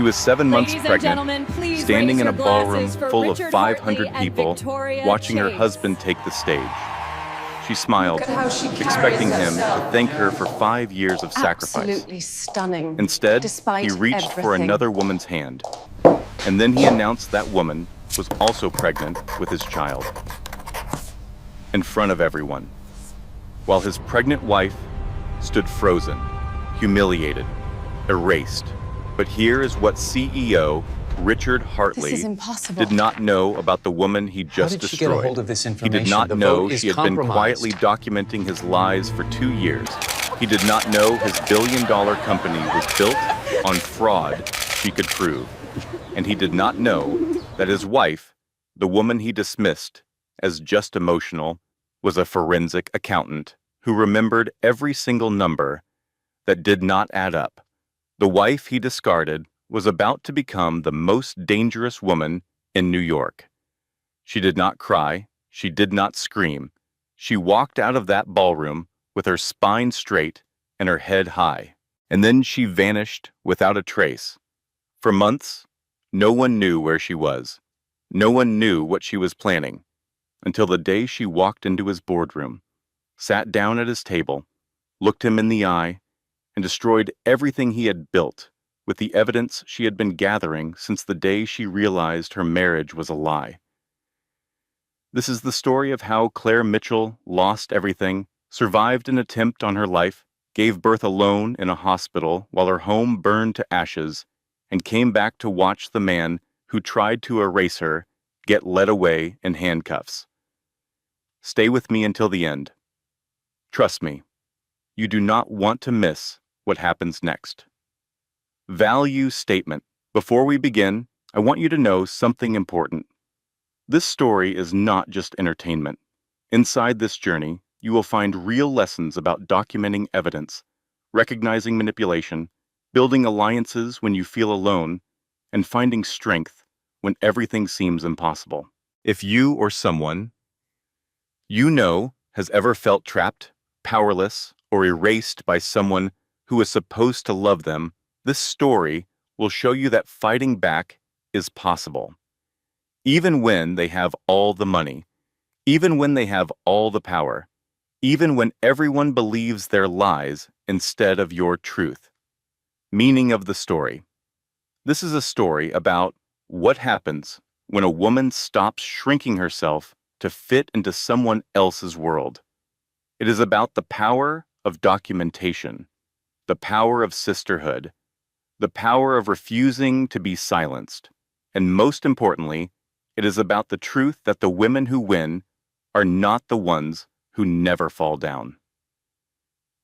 She was 7 months Ladies and pregnant, gentlemen, please standing raise in a your ballroom glasses for full of Richard 500 Hartley and people, Victoria watching her Chase. husband take the stage. She smiled, Look at how she carries expecting him to herself. thank her for 5 years of sacrifice. Absolutely stunning. Instead, despite he reached for everything. another woman's hand, and then he announced that woman was also pregnant with his child. In front of everyone, while his pregnant wife stood frozen, humiliated, erased. But here is what CEO Richard Hartley This is impossible. did not know about the woman he just did she get a destroyed. hold of this He information? did not The know vote is she had been compromised. quietly documenting his lies for 2 years. He did not know his billion-dollar company was built on fraud she could prove. And he did not know that his wife, the woman he dismissed as just emotional, was a forensic accountant who remembered every single number that did not add up. The wife he discarded was about to become the most dangerous woman in New York. She did not cry. She did not scream. She walked out of that ballroom with her spine straight and her head high. And then she vanished without a trace. For months, no one knew where she was. No one knew what she was planning, until the day she walked into his boardroom, sat down at his table, looked him in the eye, and destroyed everything he had built with the evidence she had been gathering since the day she realized her marriage was a lie. This is the story of how Claire Mitchell lost everything, survived an attempt on her life, gave birth alone in a hospital while her home burned to ashes, and came back to watch the man who tried to erase her get led away in handcuffs. Stay with me until the end. Trust me, you do not want to miss what happens next. Value statement. Before we begin, I want you to know something important. This story is not just entertainment. Inside this journey, you will find real lessons about documenting evidence, recognizing manipulation, building alliances when you feel alone, and finding strength when everything seems impossible. If you or someone you know has ever felt trapped, powerless, or erased by someone who is supposed to love them, this story will show you that fighting back is possible. Even when they have all the money, even when they have all the power, even when everyone believes their lies instead of your truth. Meaning of the story. This is a story about what happens when a woman stops shrinking herself to fit into someone else's world. It is about the power of documentation, the power of sisterhood, the power of refusing to be silenced, and most importantly, it is about the truth that the women who win are not the ones who never fall down.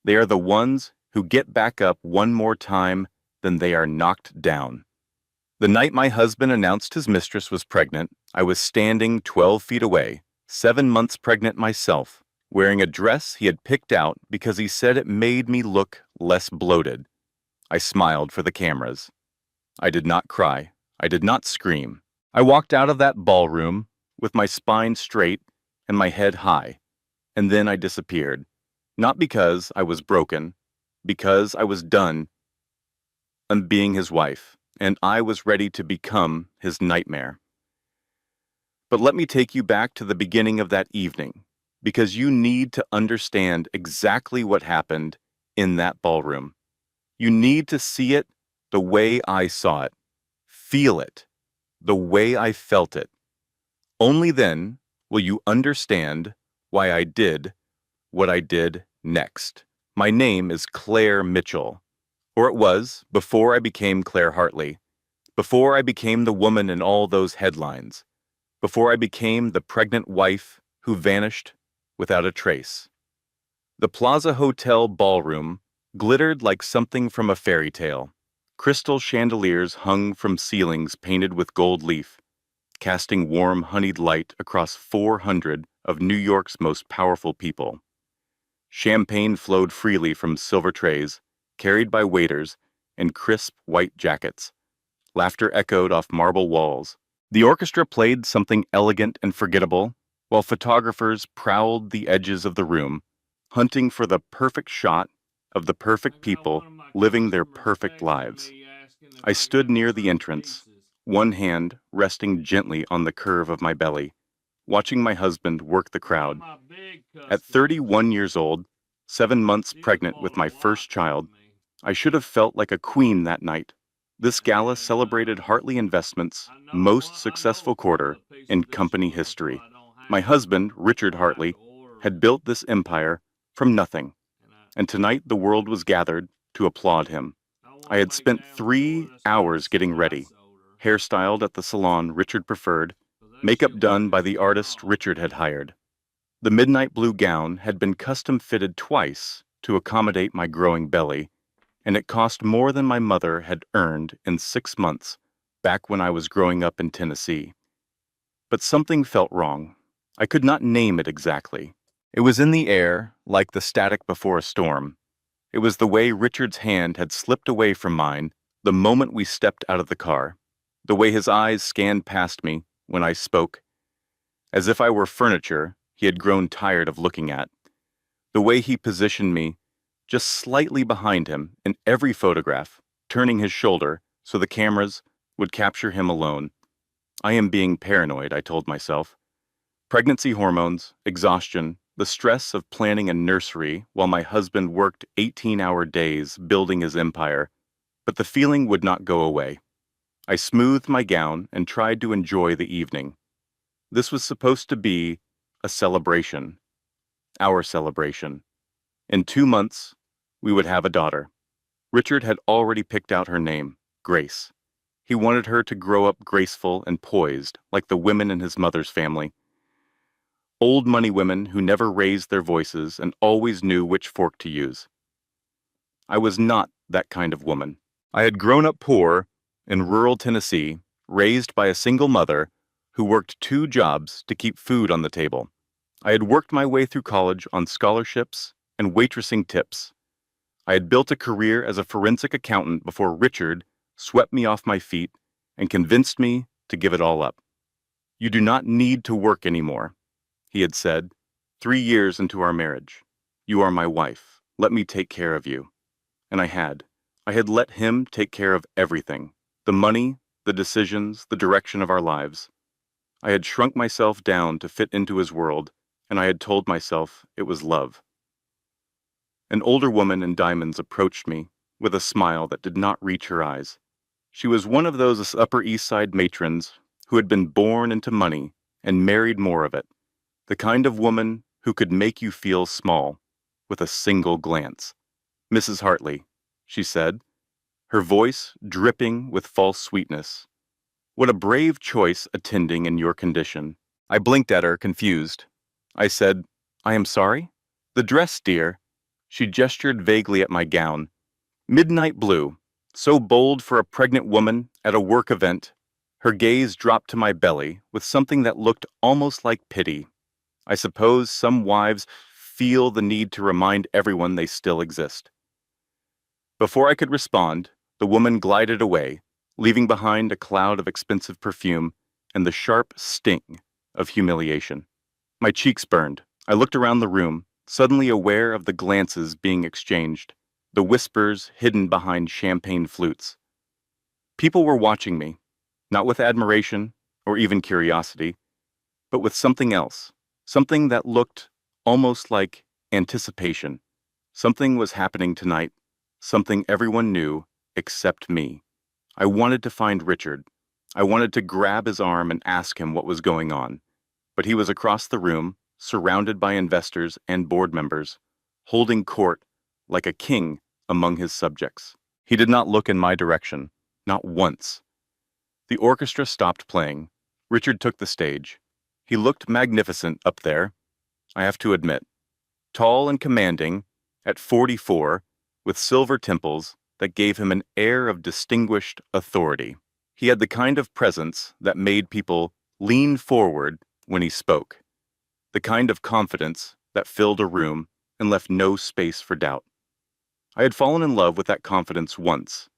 They are the ones who get back up one more time than they are knocked down. The night my husband announced his mistress was pregnant, I was standing 12 feet away, 7 months pregnant myself, wearing a dress he had picked out because he said it made me look less bloated. I smiled for the cameras. I did not cry. I did not scream. I walked out of that ballroom with my spine straight and my head high, and then I disappeared. Not because I was broken, because I was done being his wife, and I was ready to become his nightmare. But let me take you back to the beginning of that evening, because you need to understand exactly what happened in that ballroom. You need to see it the way I saw it, feel it the way I felt it. Only then will you understand why I did what I did next. My name is Claire Mitchell, or it was before I became Claire Hartley, before I became the woman in all those headlines, before I became the pregnant wife who vanished without a trace. The Plaza Hotel ballroom glittered like something from a fairy tale. Crystal chandeliers hung from ceilings painted with gold leaf, casting warm honeyed light across 400 of New York's most powerful people. Champagne flowed freely from silver trays, carried by waiters in crisp white jackets. Laughter echoed off marble walls. The orchestra played something elegant and forgettable, while photographers prowled the edges of the room, hunting for the perfect shot of the perfect people living their perfect lives. I stood near the entrance, one hand resting gently on the curve of my belly, watching my husband work the crowd. At 31 years old, 7 months pregnant with my first child, I should have felt like a queen that night. This gala celebrated Hartley Investments' most successful quarter in company history. My husband, Richard Hartley, had built this empire from nothing, and tonight the world was gathered to applaud him. I had spent 3 hours getting ready, hairstyled at the salon Richard preferred, makeup done by the artist Richard had hired. The midnight blue gown had been custom fitted twice to accommodate my growing belly, and it cost more than my mother had earned in 6 months, back when I was growing up in Tennessee. But something felt wrong. I could not name it exactly. It was in the air, like the static before a storm. It was the way Richard's hand had slipped away from mine the moment we stepped out of the car, the way his eyes scanned past me when I spoke, as if I were furniture he had grown tired of looking at, the way he positioned me just slightly behind him in every photograph, turning his shoulder so the cameras would capture him alone. I am being paranoid, I told myself. Pregnancy hormones, exhaustion, the stress of planning a nursery while my husband worked 18-hour days building his empire, but the feeling would not go away. I smoothed my gown and tried to enjoy the evening. This was supposed to be a celebration, our celebration. In 2 months, we would have a daughter. Richard had already picked out her name, Grace. He wanted her to grow up graceful and poised, like the women in his mother's family. Old money women who never raised their voices and always knew which fork to use. I was not that kind of woman. I had grown up poor in rural Tennessee, raised by a single mother who worked 2 jobs to keep food on the table. I had worked my way through college on scholarships and waitressing tips. I had built a career as a forensic accountant before Richard swept me off my feet and convinced me to give it all up. "You do not need to work anymore," he had said, 3 years into our marriage. "You are my wife. Let me take care of you." And I had. I had let him take care of everything. The money, the decisions, the direction of our lives. I had shrunk myself down to fit into his world, and I had told myself it was love. An older woman in diamonds approached me with a smile that did not reach her eyes. She was one of those Upper East Side matrons who had been born into money and married more of it, the kind of woman who could make you feel small with a single glance. "Mrs. Hartley," she said, her voice dripping with false sweetness. "What a brave choice attending in your condition." I blinked at her, confused. I said, "I am sorry?" "The dress, dear." She gestured vaguely at my gown. Midnight blue, so bold for a pregnant woman at a work event. Her gaze dropped to my belly with something that looked almost like pity. I suppose some wives feel the need to remind everyone they still exist. Before I could respond, the woman glided away, leaving behind a cloud of expensive perfume and the sharp sting of humiliation. My cheeks burned. I looked around the room, suddenly aware of the glances being exchanged, the whispers hidden behind champagne flutes. People were watching me, not with admiration or even curiosity, but with something else, something that looked almost like anticipation. Something was happening tonight, something everyone knew except me. I wanted to find Richard. I wanted to grab his arm and ask him what was going on, but he was across the room, surrounded by investors and board members, holding court like a king among his subjects. He did not look in my direction, not once. The orchestra stopped playing. Richard took the stage. He looked magnificent up there, I have to admit. Tall and commanding, at 44, with silver temples that gave him an air of distinguished authority. He had the kind of presence that made people lean forward when he spoke, the kind of confidence that filled a room and left no space for doubt. I had fallen in love with that confidence once.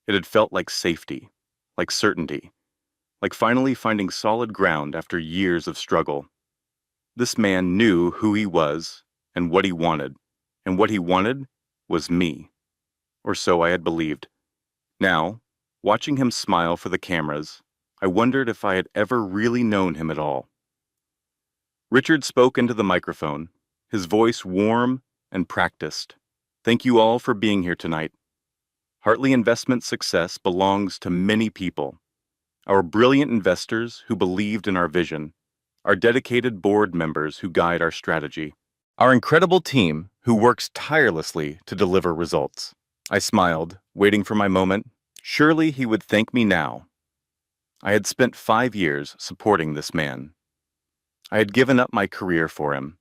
It had felt like safety, like certainty, like finally finding solid ground after years of struggle. This man knew who he was and what he wanted was me. Or so I had believed. Now, Watching him smile for the cameras, I wondered if I had ever really known him at all. Richard spoke into the microphone, his voice warm and practiced. Thank you all for being here tonight. Hartley Investment success belongs to many people. Our brilliant investors who believed in our vision, our dedicated board members who guide our strategy, our incredible team who works tirelessly to deliver results. I smiled, waiting for my moment. Surely he would thank me now. I had spent 5 years supporting this man. I had given up my career for him.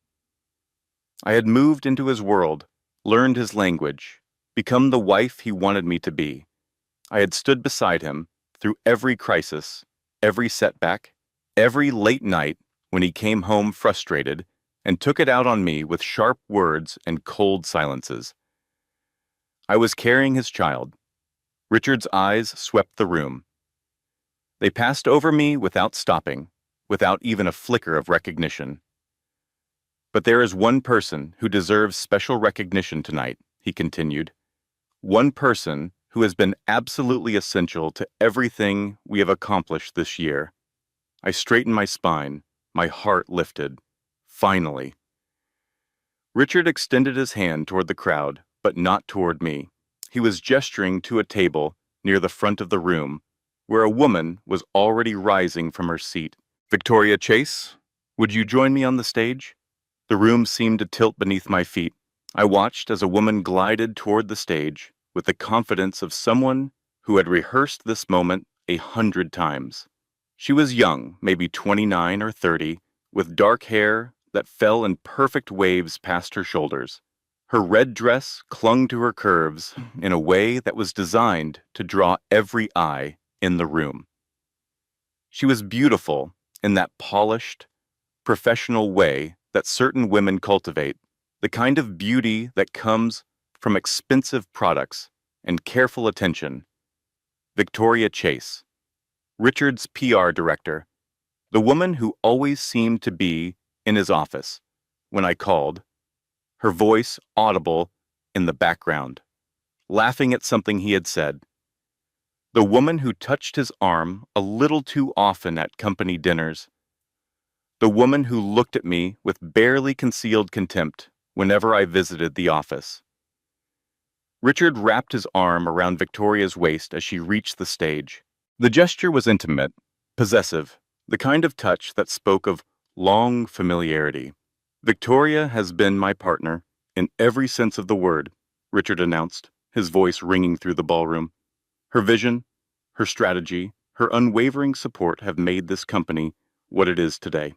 I had moved into his world, learned his language, become the wife he wanted me to be. I had stood beside him through every crisis, every setback, every late night when he came home frustrated and took it out on me with sharp words and cold silences. I was carrying his child. Richard's eyes swept the room. They passed over me without stopping, without even a flicker of recognition. But there is one person who deserves special recognition tonight, he continued. One person who has been absolutely essential to everything we have accomplished this year. I straightened my spine, my heart lifted. Finally. Richard extended his hand toward the crowd, but not toward me. He was gesturing to a table near the front of the room, where a woman was already rising from her seat. Victoria Chase, would you join me on the stage? The room seemed to tilt beneath my feet. I watched as a woman glided toward the stage with the confidence of someone who had rehearsed this moment 100 times. She was young, maybe 29 or 30, with dark hair that fell in perfect waves past her shoulders. Her red dress clung to her curves in a way that was designed to draw every eye in the room. She was beautiful in that polished, professional way that certain women cultivate, the kind of beauty that comes from expensive products and careful attention. Victoria Chase, Richard's PR director, the woman who always seemed to be in his office when I called, her voice audible in the background, laughing at something he had said. The woman who touched his arm a little too often at company dinners. The woman who looked at me with barely concealed contempt whenever I visited the office. Richard wrapped his arm around Victoria's waist as she reached the stage. The gesture was intimate, possessive, the kind of touch that spoke of long familiarity. Victoria has been my partner in every sense of the word, Richard announced, his voice ringing through the ballroom. Her vision, her strategy, her unwavering support have made this company what it is today.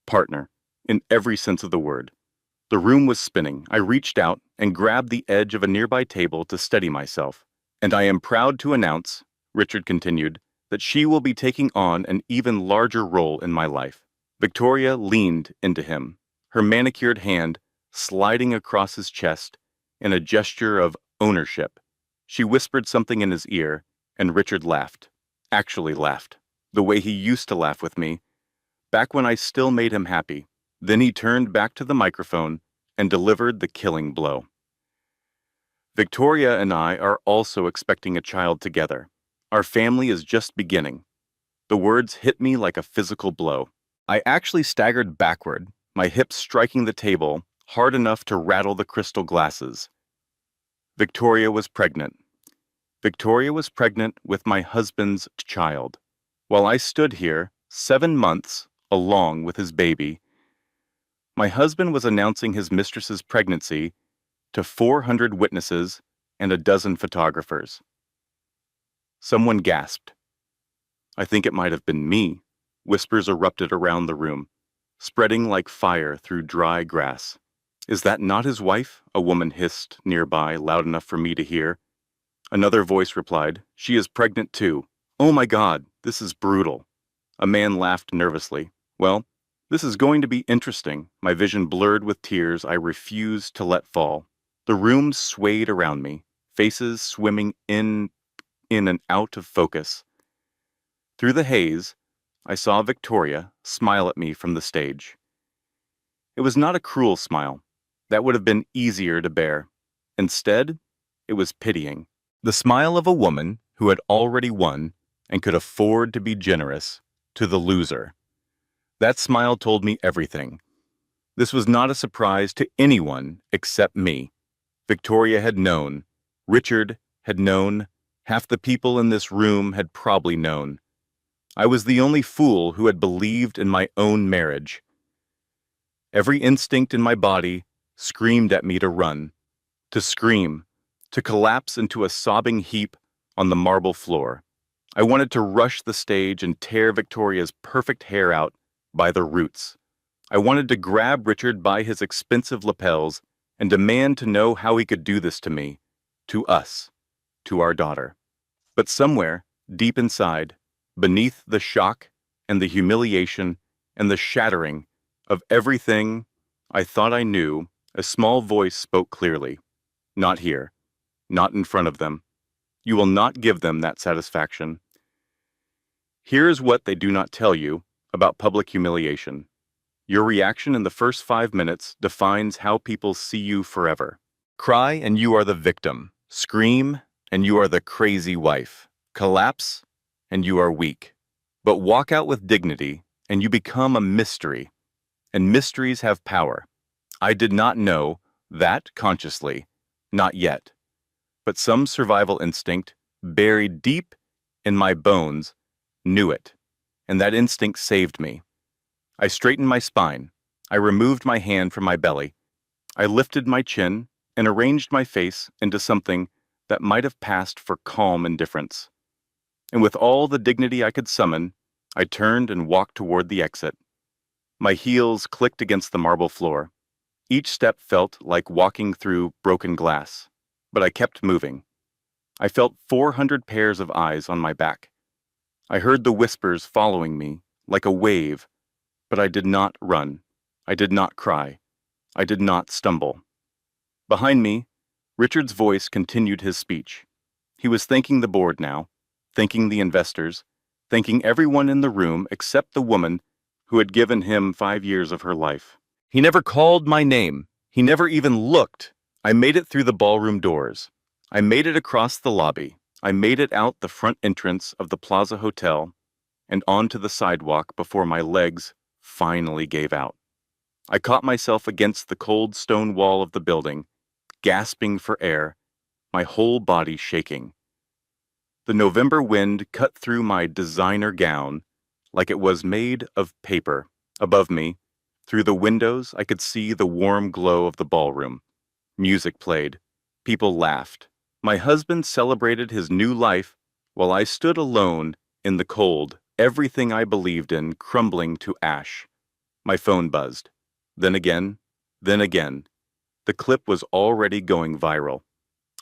Partner, in every sense of the word. The room was spinning. I reached out and grabbed the edge of a nearby table to steady myself. And I am proud to announce, Richard continued, that she will be taking on an even larger role in my life. Victoria leaned into him, her manicured hand sliding across his chest in a gesture of ownership. She whispered something in his ear, and Richard laughed. Actually laughed. The way he used to laugh with me, back when I still made him happy. Then he turned back to the microphone and delivered the killing blow. Victoria and I are also expecting a child together. Our family is just beginning. The words hit me like a physical blow. I actually staggered backward, my hips striking the table hard enough to rattle the crystal glasses. Victoria was pregnant. Victoria was pregnant with my husband's child. While I stood here, 7 months, along with his baby, my husband was announcing his mistress's pregnancy to 400 witnesses and a dozen photographers. Someone gasped. I think it might have been me. Whispers erupted around the room, spreading like fire through dry grass. Is that not his wife? A woman hissed nearby, loud enough for me to hear. Another voice replied, she is pregnant too. Oh my God, this is brutal. A man laughed nervously. Well, this is going to be interesting. My vision blurred with tears I refused to let fall. The room swayed around me, faces swimming in and out of focus. Through the haze, I saw Victoria smile at me from the stage. It was not a cruel smile. That would have been easier to bear. Instead, it was pitying. The smile of a woman who had already won and could afford to be generous, to the loser. That smile told me everything. This was not a surprise to anyone except me. Victoria had known. Richard had known. Half the people in this room had probably known. I was the only fool who had believed in my own marriage. Every instinct in my body screamed at me to run, to scream, to collapse into a sobbing heap on the marble floor. I wanted to rush the stage and tear Victoria's perfect hair out by the roots. I wanted to grab Richard by his expensive lapels and demand to know how he could do this to me, to us, to our daughter. But somewhere, deep inside, beneath the shock and the humiliation and the shattering of everything I thought I knew, a small voice spoke clearly. Not here. Not in front of them. You will not give them that satisfaction. Here is what they do not tell you about public humiliation. Your reaction in the first 5 minutes defines how people see you forever. Cry and you are the victim. Scream and you are the crazy wife. Collapse and you are weak. But walk out with dignity and you become a mystery. And mysteries have power. I did not know that consciously. Not yet. But some survival instinct, buried deep in my bones, knew it. And that instinct saved me. I straightened my spine. I removed my hand from my belly. I lifted my chin and arranged my face into something that might have passed for calm indifference. And with all the dignity I could summon, I turned and walked toward the exit. My heels clicked against the marble floor. Each step felt like walking through broken glass, but I kept moving. I felt 400 pairs of eyes on my back. I heard the whispers following me like a wave, but I did not run. I did not cry. I did not stumble. Behind me, Richard's voice continued his speech. He was thanking the board now, thanking the investors, thanking everyone in the room except the woman who had given him 5 years of her life. He never called my name. He never even looked. I made it through the ballroom doors. I made it across the lobby. I made it out the front entrance of the Plaza Hotel and onto the sidewalk before my legs finally gave out. I caught myself against the cold stone wall of the building, gasping for air, my whole body shaking. The November wind cut through my designer gown like it was made of paper. Above me, through the windows, I could see the warm glow of the ballroom. Music played. People laughed. My husband celebrated his new life while I stood alone in the cold, everything I believed in crumbling to ash. My phone buzzed. Then again, then again. The clip was already going viral.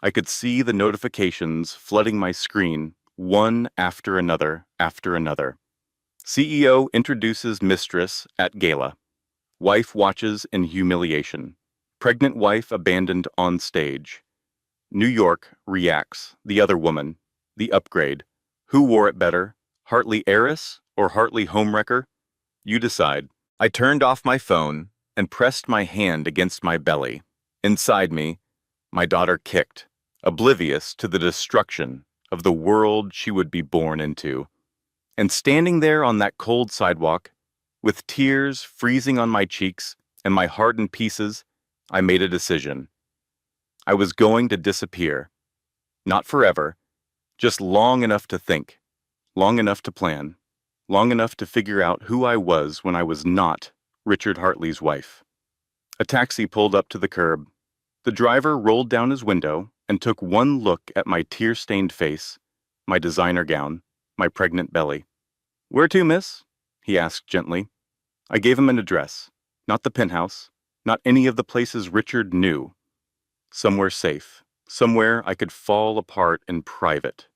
I could see the notifications flooding my screen, one after another after another. CEO introduces Mistress at gala. Wife watches in humiliation. Pregnant wife abandoned on stage. New York reacts. The other woman. The upgrade. Who wore it better? Heartlessly heiress or Heartlessly homewrecker? You decide. I turned off my phone and pressed my hand against my belly. Inside me, my daughter kicked, oblivious to the destruction of the world she would be born into. And standing there on that cold sidewalk, with tears freezing on my cheeks and my heart in pieces, I made a decision. I was going to disappear. Not forever, just long enough to think, long enough to plan, long enough to figure out who I was when I was not Richard Hartley's wife. A taxi pulled up to the curb. The driver rolled down his window and took one look at my tear-stained face, my designer gown, my pregnant belly. "Where to, miss?" he asked gently. I gave him an address, not the penthouse, not any of the places Richard knew. Somewhere safe, somewhere I could fall apart in private.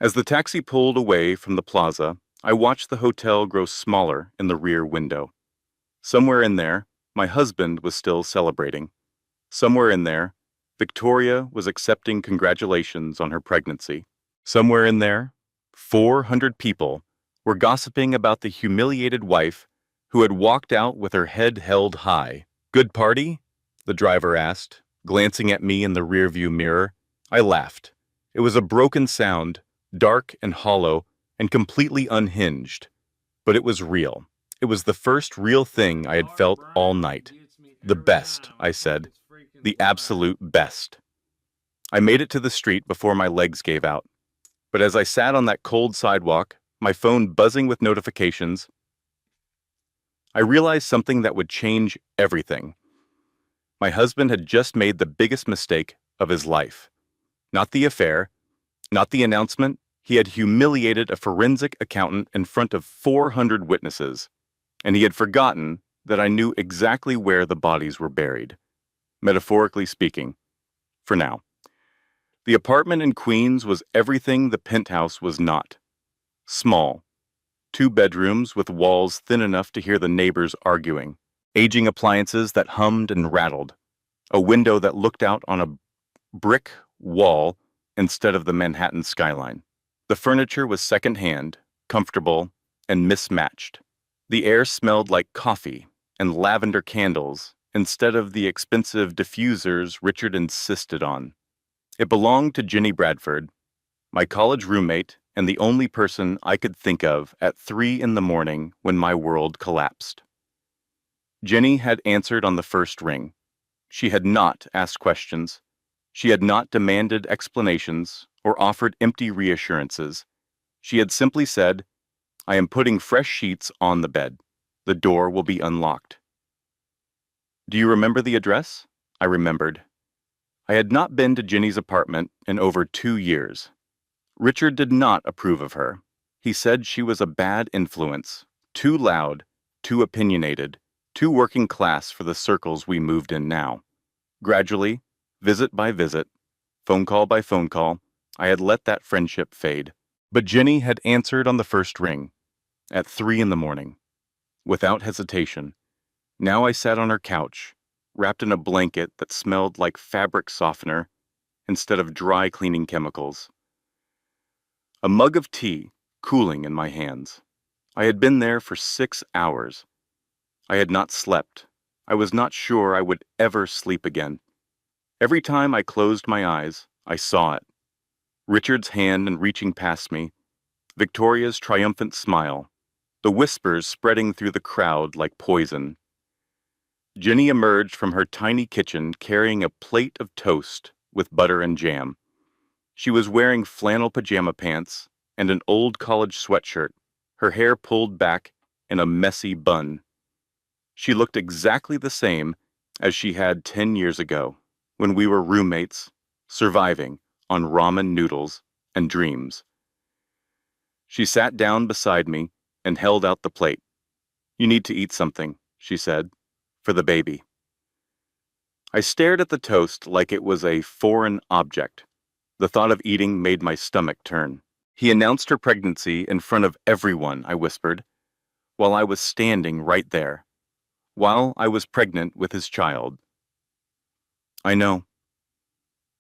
As the taxi pulled away from the plaza, I watched the hotel grow smaller in the rear window. Somewhere in there, my husband was still celebrating. Somewhere in there, Victoria was accepting congratulations on her pregnancy. Somewhere in there, 400 people were gossiping about the humiliated wife who had walked out with her head held high. "Good party?" the driver asked, glancing at me in the rearview mirror. I laughed. It was a broken sound, dark and hollow and completely unhinged. But it was real. It was the first real thing I had felt all night. The best, I said. The absolute best. I made it to the street before my legs gave out. But as I sat on that cold sidewalk, my phone buzzing with notifications, I realized something that would change everything. My husband had just made the biggest mistake of his life. Not the affair, not the announcement. He had humiliated a forensic accountant in front of 400 witnesses, and he had forgotten that I knew exactly where the bodies were buried, metaphorically speaking, for now. The apartment in Queens was everything the penthouse was not. Small, 2 bedrooms with walls thin enough to hear the neighbors arguing, aging appliances that hummed and rattled, a window that looked out on a brick wall instead of the Manhattan skyline. The furniture was second-hand, comfortable, and mismatched. The air smelled like coffee and lavender candles instead of the expensive diffusers Richard insisted on. It belonged to Jenny Bradford, my college roommate and the only person I could think of at 3 in the morning when my world collapsed. Jenny had answered on the first ring. She had not asked questions. She had not demanded explanations or offered empty reassurances. She had simply said, "I am putting fresh sheets on the bed. The door will be unlocked." "Do you remember the address?" I remembered. I had not been to Jenny's apartment in over 2 years. Richard did not approve of her. He said she was a bad influence, too loud, too opinionated, too working class for the circles we moved in now. Gradually, visit by visit, phone call by phone call, I had let that friendship fade. But Jenny had answered on the first ring, at 3 in the morning, without hesitation. Now I sat on her couch, wrapped in a blanket that smelled like fabric softener instead of dry cleaning chemicals. A mug of tea, cooling in my hands. I had been there for 6 hours. I had not slept. I was not sure I would ever sleep again. Every time I closed my eyes, I saw it. Richard's hand and reaching past me, Victoria's triumphant smile, the whispers spreading through the crowd like poison. Jenny emerged from her tiny kitchen carrying a plate of toast with butter and jam. She was wearing flannel pajama pants and an old college sweatshirt, her hair pulled back in a messy bun. She looked exactly the same as she had 10 years ago, when we were roommates, surviving on ramen noodles and dreams. She sat down beside me and held out the plate. "You need to eat something," she said, "for the baby." I stared at the toast like it was a foreign object. The thought of eating made my stomach turn. "He announced her pregnancy in front of everyone," I whispered, while I was standing right there, while I was pregnant with his child. "I know."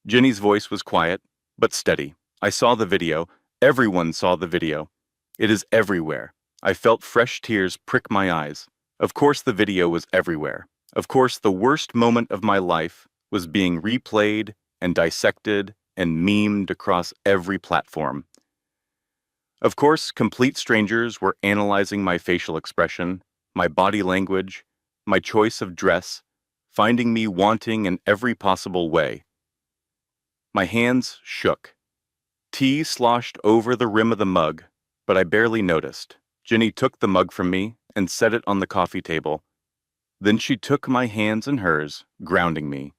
Jenny's voice was quiet, but steady. "I saw the video. Everyone saw the video. It is everywhere." I felt fresh tears prick my eyes. Of course the video was everywhere. Of course the worst moment of my life was being replayed and dissected and memed across every platform. Of course, complete strangers were analyzing my facial expression, my body language, my choice of dress, finding me wanting in every possible way. My hands shook. Tea sloshed over the rim of the mug, but I barely noticed. Jenny took the mug from me and set it on the coffee table. Then she took my hands in hers, grounding me.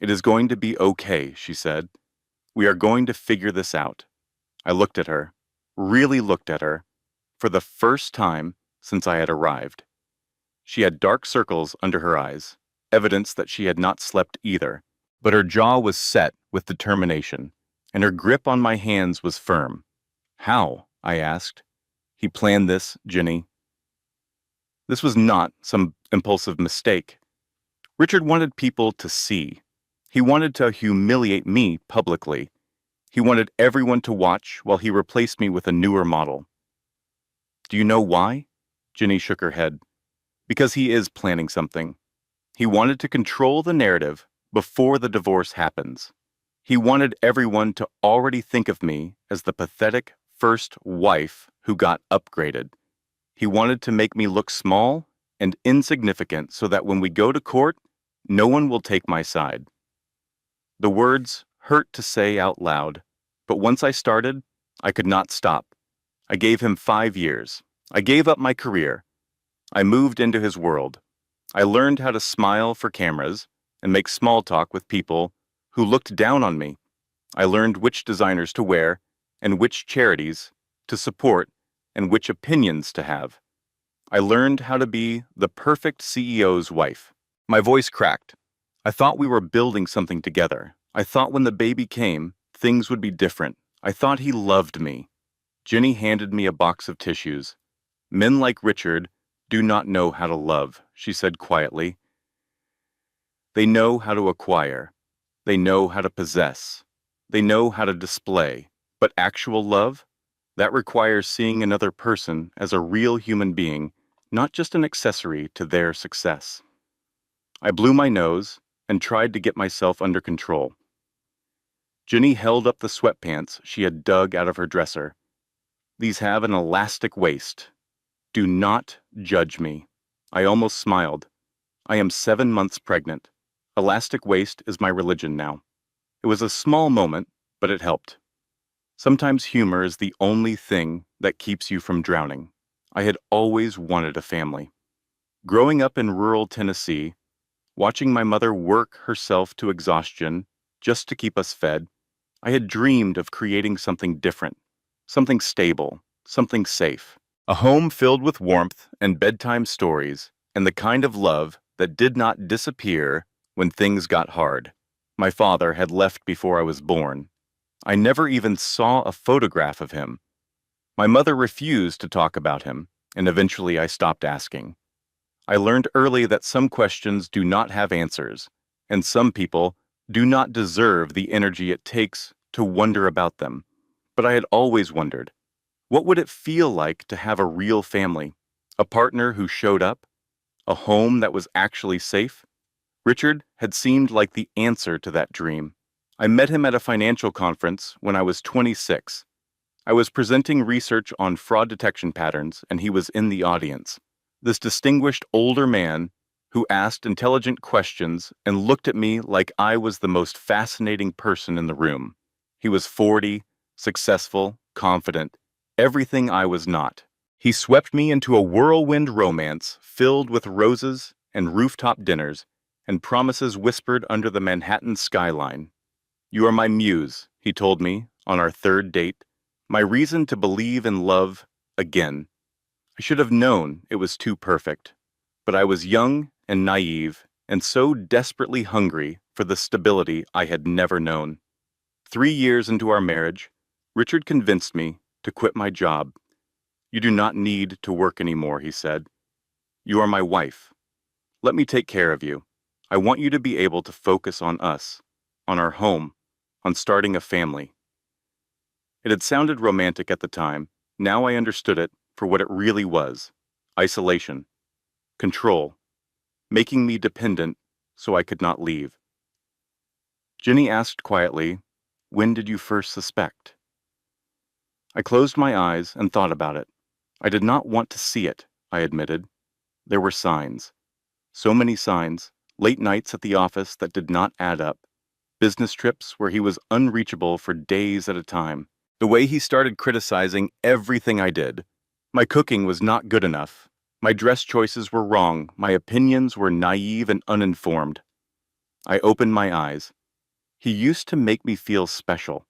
"It is going to be okay," she said. "We are going to figure this out." I looked at her, really looked at her, for the first time since I had arrived. She had dark circles under her eyes, evidence that she had not slept either, but her jaw was set with determination, and her grip on my hands was firm. "How?" I asked. "He planned this, Jenny." This was not some impulsive mistake. Richard wanted people to see. He wanted to humiliate me publicly. He wanted everyone to watch while he replaced me with a newer model. "Do you know why?" Jenny shook her head. "Because he is planning something. He wanted to control the narrative before the divorce happens. He wanted everyone to already think of me as the pathetic first wife who got upgraded. He wanted to make me look small and insignificant so that when we go to court, no one will take my side. The words hurt to say out loud, but once I started, I could not stop. I gave him 5 years. I gave up my career. I moved into his world. I learned how to smile for cameras and make small talk with people who looked down on me. I learned which designers to wear and which charities to support and which opinions to have. I learned how to be the perfect CEO's wife. My voice cracked. I thought we were building something together. I thought when the baby came, things would be different. I thought he loved me. Jenny handed me a box of tissues. Men like Richard do not know how to love, she said quietly. They know how to acquire. They know how to possess. They know how to display. But actual love? That requires seeing another person as a real human being, not just an accessory to their success. I blew my nose and tried to get myself under control. Jenny held up the sweatpants she had dug out of her dresser. These have an elastic waist. Do not judge me. I almost smiled. I am 7 months pregnant. Elastic waist is my religion now. It was a small moment, but it helped. Sometimes humor is the only thing that keeps you from drowning. I had always wanted a family. Growing up in rural Tennessee, watching my mother work herself to exhaustion just to keep us fed, I had dreamed of creating something different, something stable, something safe. A home filled with warmth and bedtime stories, and the kind of love that did not disappear when things got hard. My father had left before I was born. I never even saw a photograph of him. My mother refused to talk about him, and eventually I stopped asking. I learned early that some questions do not have answers, and some people do not deserve the energy it takes to wonder about them. But I had always wondered, what would it feel like to have a real family? A partner who showed up? A home that was actually safe? Richard had seemed like the answer to that dream. I met him at a financial conference when I was 26. I was presenting research on fraud detection patterns, and he was in the audience. This distinguished older man who asked intelligent questions and looked at me like I was the most fascinating person in the room. He was 40, successful, confident, everything I was not. He swept me into a whirlwind romance filled with roses and rooftop dinners and promises whispered under the Manhattan skyline. "You are my muse," he told me on our 3rd date, "my reason to believe in love again." I should have known it was too perfect, but I was young and naive and so desperately hungry for the stability I had never known. 3 years into our marriage, Richard convinced me to quit my job. "You do not need to work anymore," he said. "You are my wife. Let me take care of you. I want you to be able to focus on us, on our home, on starting a family." It had sounded romantic at the time. Now I understood it for what it really was: isolation, control, making me dependent so I could not leave. Jenny asked quietly, "When did you first suspect?" I closed my eyes and thought about it. I did not want to see it, I admitted. There were signs. So many signs. Late nights at the office that did not add up. Business trips where he was unreachable for days at a time. The way he started criticizing everything I did. My cooking was not good enough. My dress choices were wrong. My opinions were naive and uninformed. I opened my eyes. He used to make me feel special,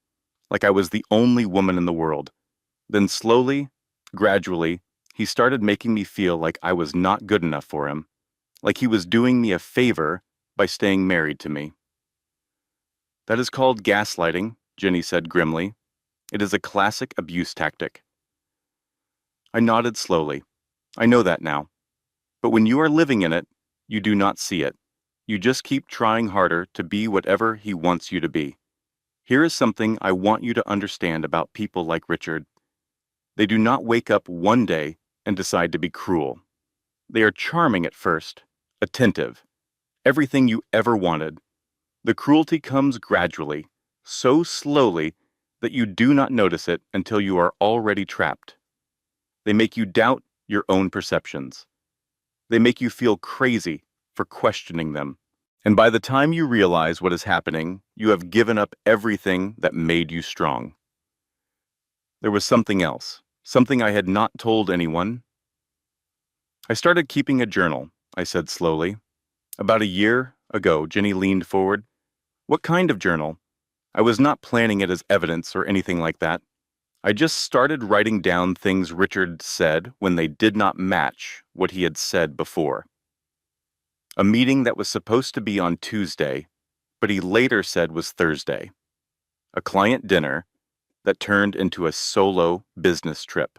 like I was the only woman in the world. Then slowly, gradually, he started making me feel like I was not good enough for him, like he was doing me a favor by staying married to me. "That is called gaslighting," Jenny said grimly. "It is a classic abuse tactic." I nodded slowly. I know that now. But when you are living in it, you do not see it. You just keep trying harder to be whatever he wants you to be. Here is something I want you to understand about people like Richard. They do not wake up one day and decide to be cruel. They are charming at first, attentive, everything you ever wanted. The cruelty comes gradually, so slowly that you do not notice it until you are already trapped. They make you doubt your own perceptions. They make you feel crazy for questioning them. And by the time you realize what is happening, you have given up everything that made you strong. There was something else, something I had not told anyone. I started keeping a journal, I said slowly. About a year ago, Jenny leaned forward. What kind of journal? I was not planning it as evidence or anything like that. I just started writing down things Richard said when they did not match what he had said before. A meeting that was supposed to be on Tuesday, but he later said was Thursday. A client dinner that turned into a solo business trip.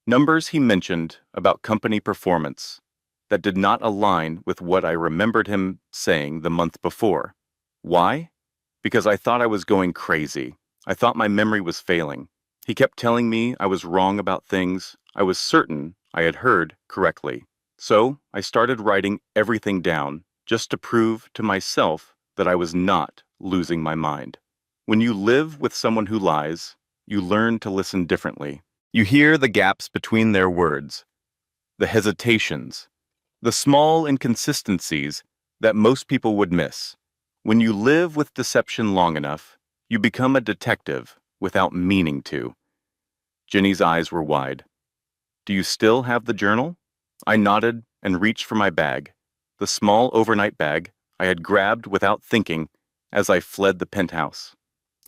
Numbers he mentioned about company performance that did not align with what I remembered him saying the month before. Why? Because I thought I was going crazy. I thought my memory was failing. He kept telling me I was wrong about things I was certain I had heard correctly. So I started writing everything down just to prove to myself that I was not losing my mind. When you live with someone who lies, you learn to listen differently. You hear the gaps between their words, the hesitations, the small inconsistencies that most people would miss. When you live with deception long enough, you become a detective without meaning to. Jenny's eyes were wide. Do you still have the journal? I nodded and reached for my bag, the small overnight bag I had grabbed without thinking as I fled the penthouse.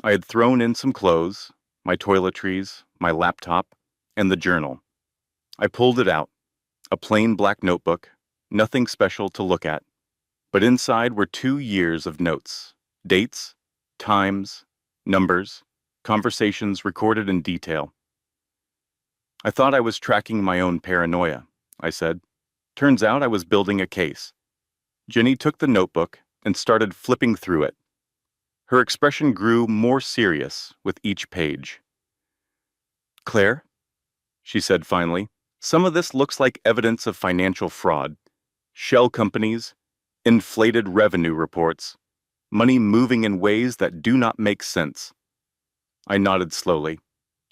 I had thrown in some clothes, my toiletries, my laptop, and the journal. I pulled it out, a plain black notebook, nothing special to look at. But inside were 2 years of notes, dates, times, numbers, conversations recorded in detail. I thought I was tracking my own paranoia, I said. Turns out I was building a case. Jenny took the notebook and started flipping through it. Her expression grew more serious with each page. Claire, she said finally, some of this looks like evidence of financial fraud. Shell companies, inflated revenue reports, money moving in ways that do not make sense. I nodded slowly.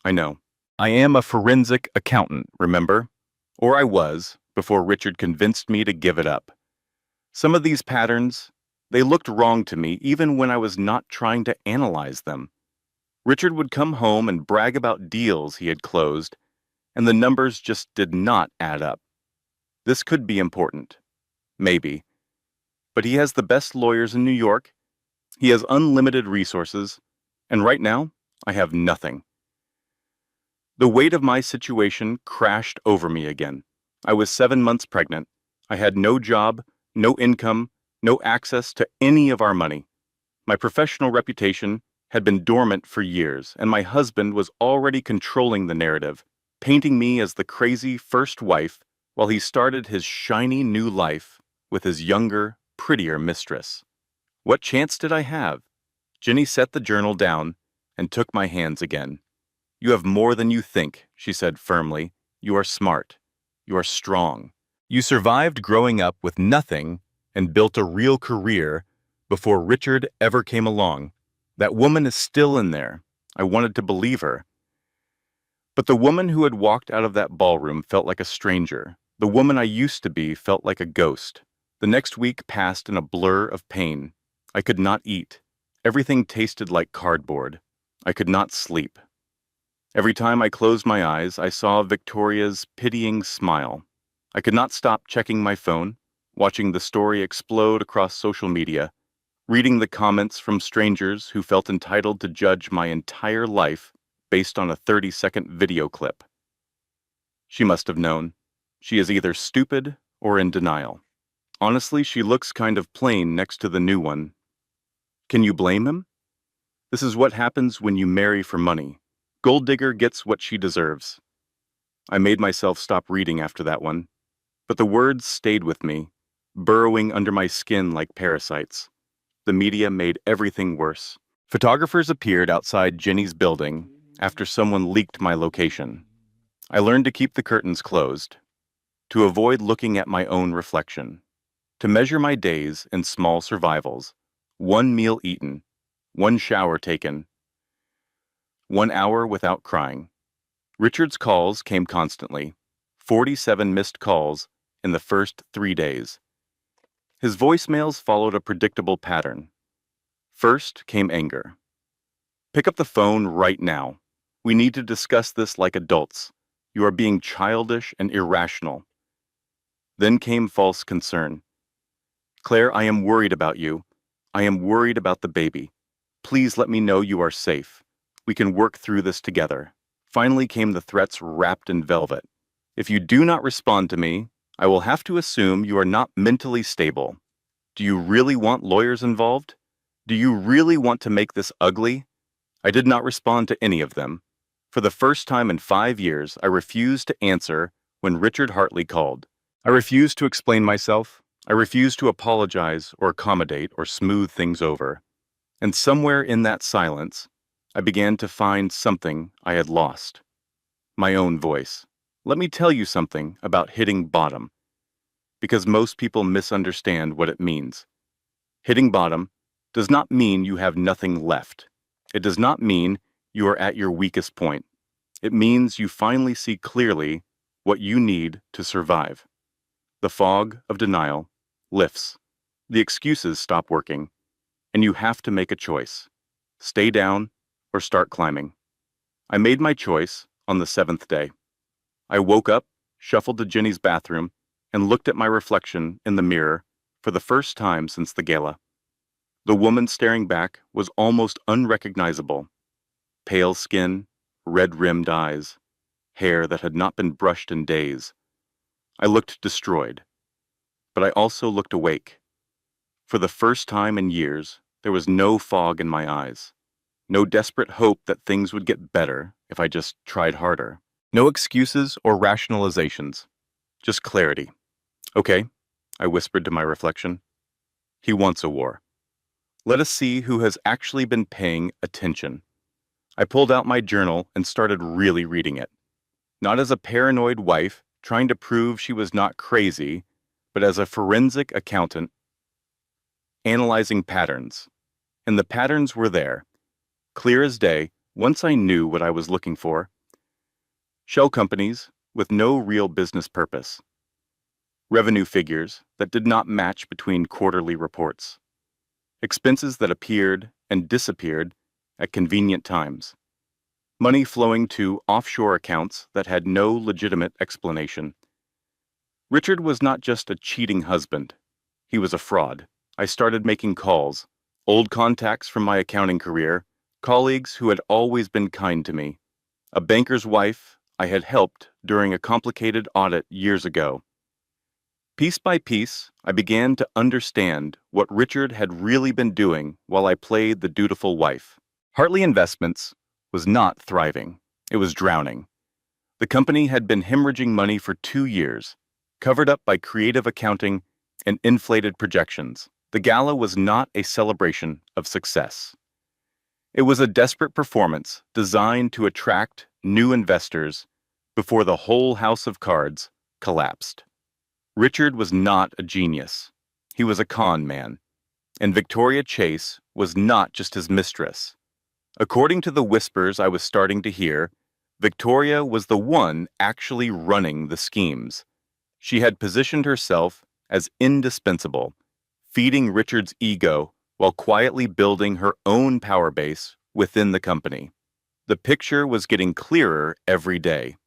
I know. I am a forensic accountant, remember? Or I was, before Richard convinced me to give it up. Some of these patterns, they looked wrong to me even when I was not trying to analyze them. Richard would come home and brag about deals he had closed, and the numbers just did not add up. This could be important. Maybe. But he has the best lawyers in New York. He has unlimited resources. And right now, I have nothing. The weight of my situation crashed over me again. I was 7 months pregnant. I had no job, no income, no access to any of our money. My professional reputation had been dormant for years, and my husband was already controlling the narrative, painting me as the crazy first wife while he started his shiny new life with his younger, prettier mistress. What chance did I have? Jenny set the journal down and took my hands again. You have more than you think, she said firmly. You are smart. You are strong. You survived growing up with nothing and built a real career before Richard ever came along. That woman is still in there. I wanted to believe her. But the woman who had walked out of that ballroom felt like a stranger. The woman I used to be felt like a ghost. The next week passed in a blur of pain. I could not eat. Everything tasted like cardboard. I could not sleep. Every time I closed my eyes, I saw Victoria's pitying smile. I could not stop checking my phone, watching the story explode across social media, reading the comments from strangers who felt entitled to judge my entire life based on a 30-second video clip. She must have known. She is either stupid or in denial. Honestly, she looks kind of plain next to the new one. Can you blame him? This is what happens when you marry for money. Gold digger gets what she deserves. I made myself stop reading after that one, but the words stayed with me, burrowing under my skin like parasites. The media made everything worse. Photographers appeared outside Jenny's building after someone leaked my location. I learned to keep the curtains closed, to avoid looking at my own reflection, to measure my days in small survivals, one meal eaten, one shower taken, 1 hour without crying. Richard's calls came constantly, 47 missed calls in the first 3 days. His voicemails followed a predictable pattern. First came anger. Pick up the phone right now. We need to discuss this like adults. You are being childish and irrational. Then came false concern. Claire, I am worried about you. I am worried about the baby. Please let me know you are safe. We can work through this together. Finally came the threats wrapped in velvet. If you do not respond to me, I will have to assume you are not mentally stable. Do you really want lawyers involved? Do you really want to make this ugly? I did not respond to any of them. For the first time in 5 years, I refused to answer when Richard Hartley called. I refused to explain myself. I refused to apologize or accommodate or smooth things over. And somewhere in that silence, I began to find something I had lost. My own voice. Let me tell you something about hitting bottom, because most people misunderstand what it means. Hitting bottom does not mean you have nothing left. It does not mean you are at your weakest point. It means you finally see clearly what you need to survive. The fog of denial lifts. The excuses stop working, and you have to make a choice. Stay down or start climbing. I made my choice on the 7th day. I woke up, shuffled to Jenny's bathroom, and looked at my reflection in the mirror for the first time since the gala. The woman staring back was almost unrecognizable. Pale skin, red-rimmed eyes, hair that had not been brushed in days. I looked destroyed, but I also looked awake. For the first time in years, there was no fog in my eyes. No desperate hope that things would get better if I just tried harder. No excuses or rationalizations. Just clarity. Okay, I whispered to my reflection. He wants a war. Let us see who has actually been paying attention. I pulled out my journal and started really reading it. Not as a paranoid wife trying to prove she was not crazy, but as a forensic accountant analyzing patterns. And the patterns were there, clear as day, once I knew what I was looking for. Shell companies with no real business purpose. Revenue figures that did not match between quarterly reports. Expenses that appeared and disappeared at convenient times. Money flowing to offshore accounts that had no legitimate explanation. Richard was not just a cheating husband. He was a fraud. I started making calls. Old contacts from my accounting career, colleagues who had always been kind to me. A banker's wife I had helped during a complicated audit years ago. Piece by piece, I began to understand what Richard had really been doing while I played the dutiful wife. Hartley Investments was not thriving. It was drowning. The company had been hemorrhaging money for 2 years, covered up by creative accounting and inflated projections. The gala was not a celebration of success. It was a desperate performance designed to attract new investors before the whole house of cards collapsed. Richard was not a genius. He was a con man. And Victoria Chase was not just his mistress. According to the whispers I was starting to hear, Victoria was the one actually running the schemes. She had positioned herself as indispensable, feeding Richard's ego while quietly building her own power base within the company. The picture was getting clearer every day.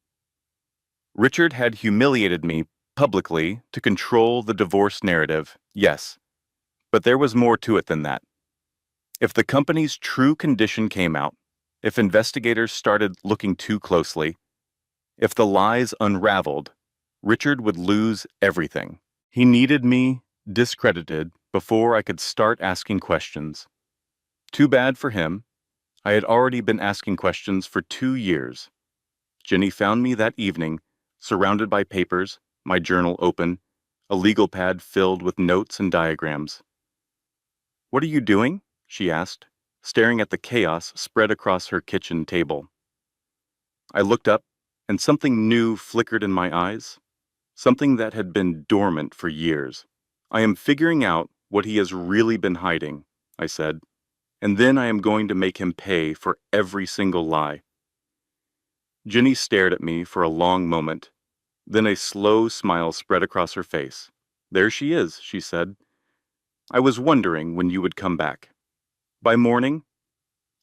Richard had humiliated me publicly to control the divorce narrative, yes, but there was more to it than that. If the company's true condition came out, if investigators started looking too closely, if the lies unraveled, Richard would lose everything. He needed me discredited before I could start asking questions. Too bad for him. I had already been asking questions for 2 years. Jenny found me that evening, surrounded by papers, my journal open, a legal pad filled with notes and diagrams. "What are you doing?" she asked, staring at the chaos spread across her kitchen table. I looked up, and something new flickered in my eyes, something that had been dormant for years. "I am figuring out what he has really been hiding," I said. and then I am going to make him pay for every single lie. Ginny stared at me for a long moment. Then a slow smile spread across her face. "There she is," she said. "I was wondering when you would come back." By morning,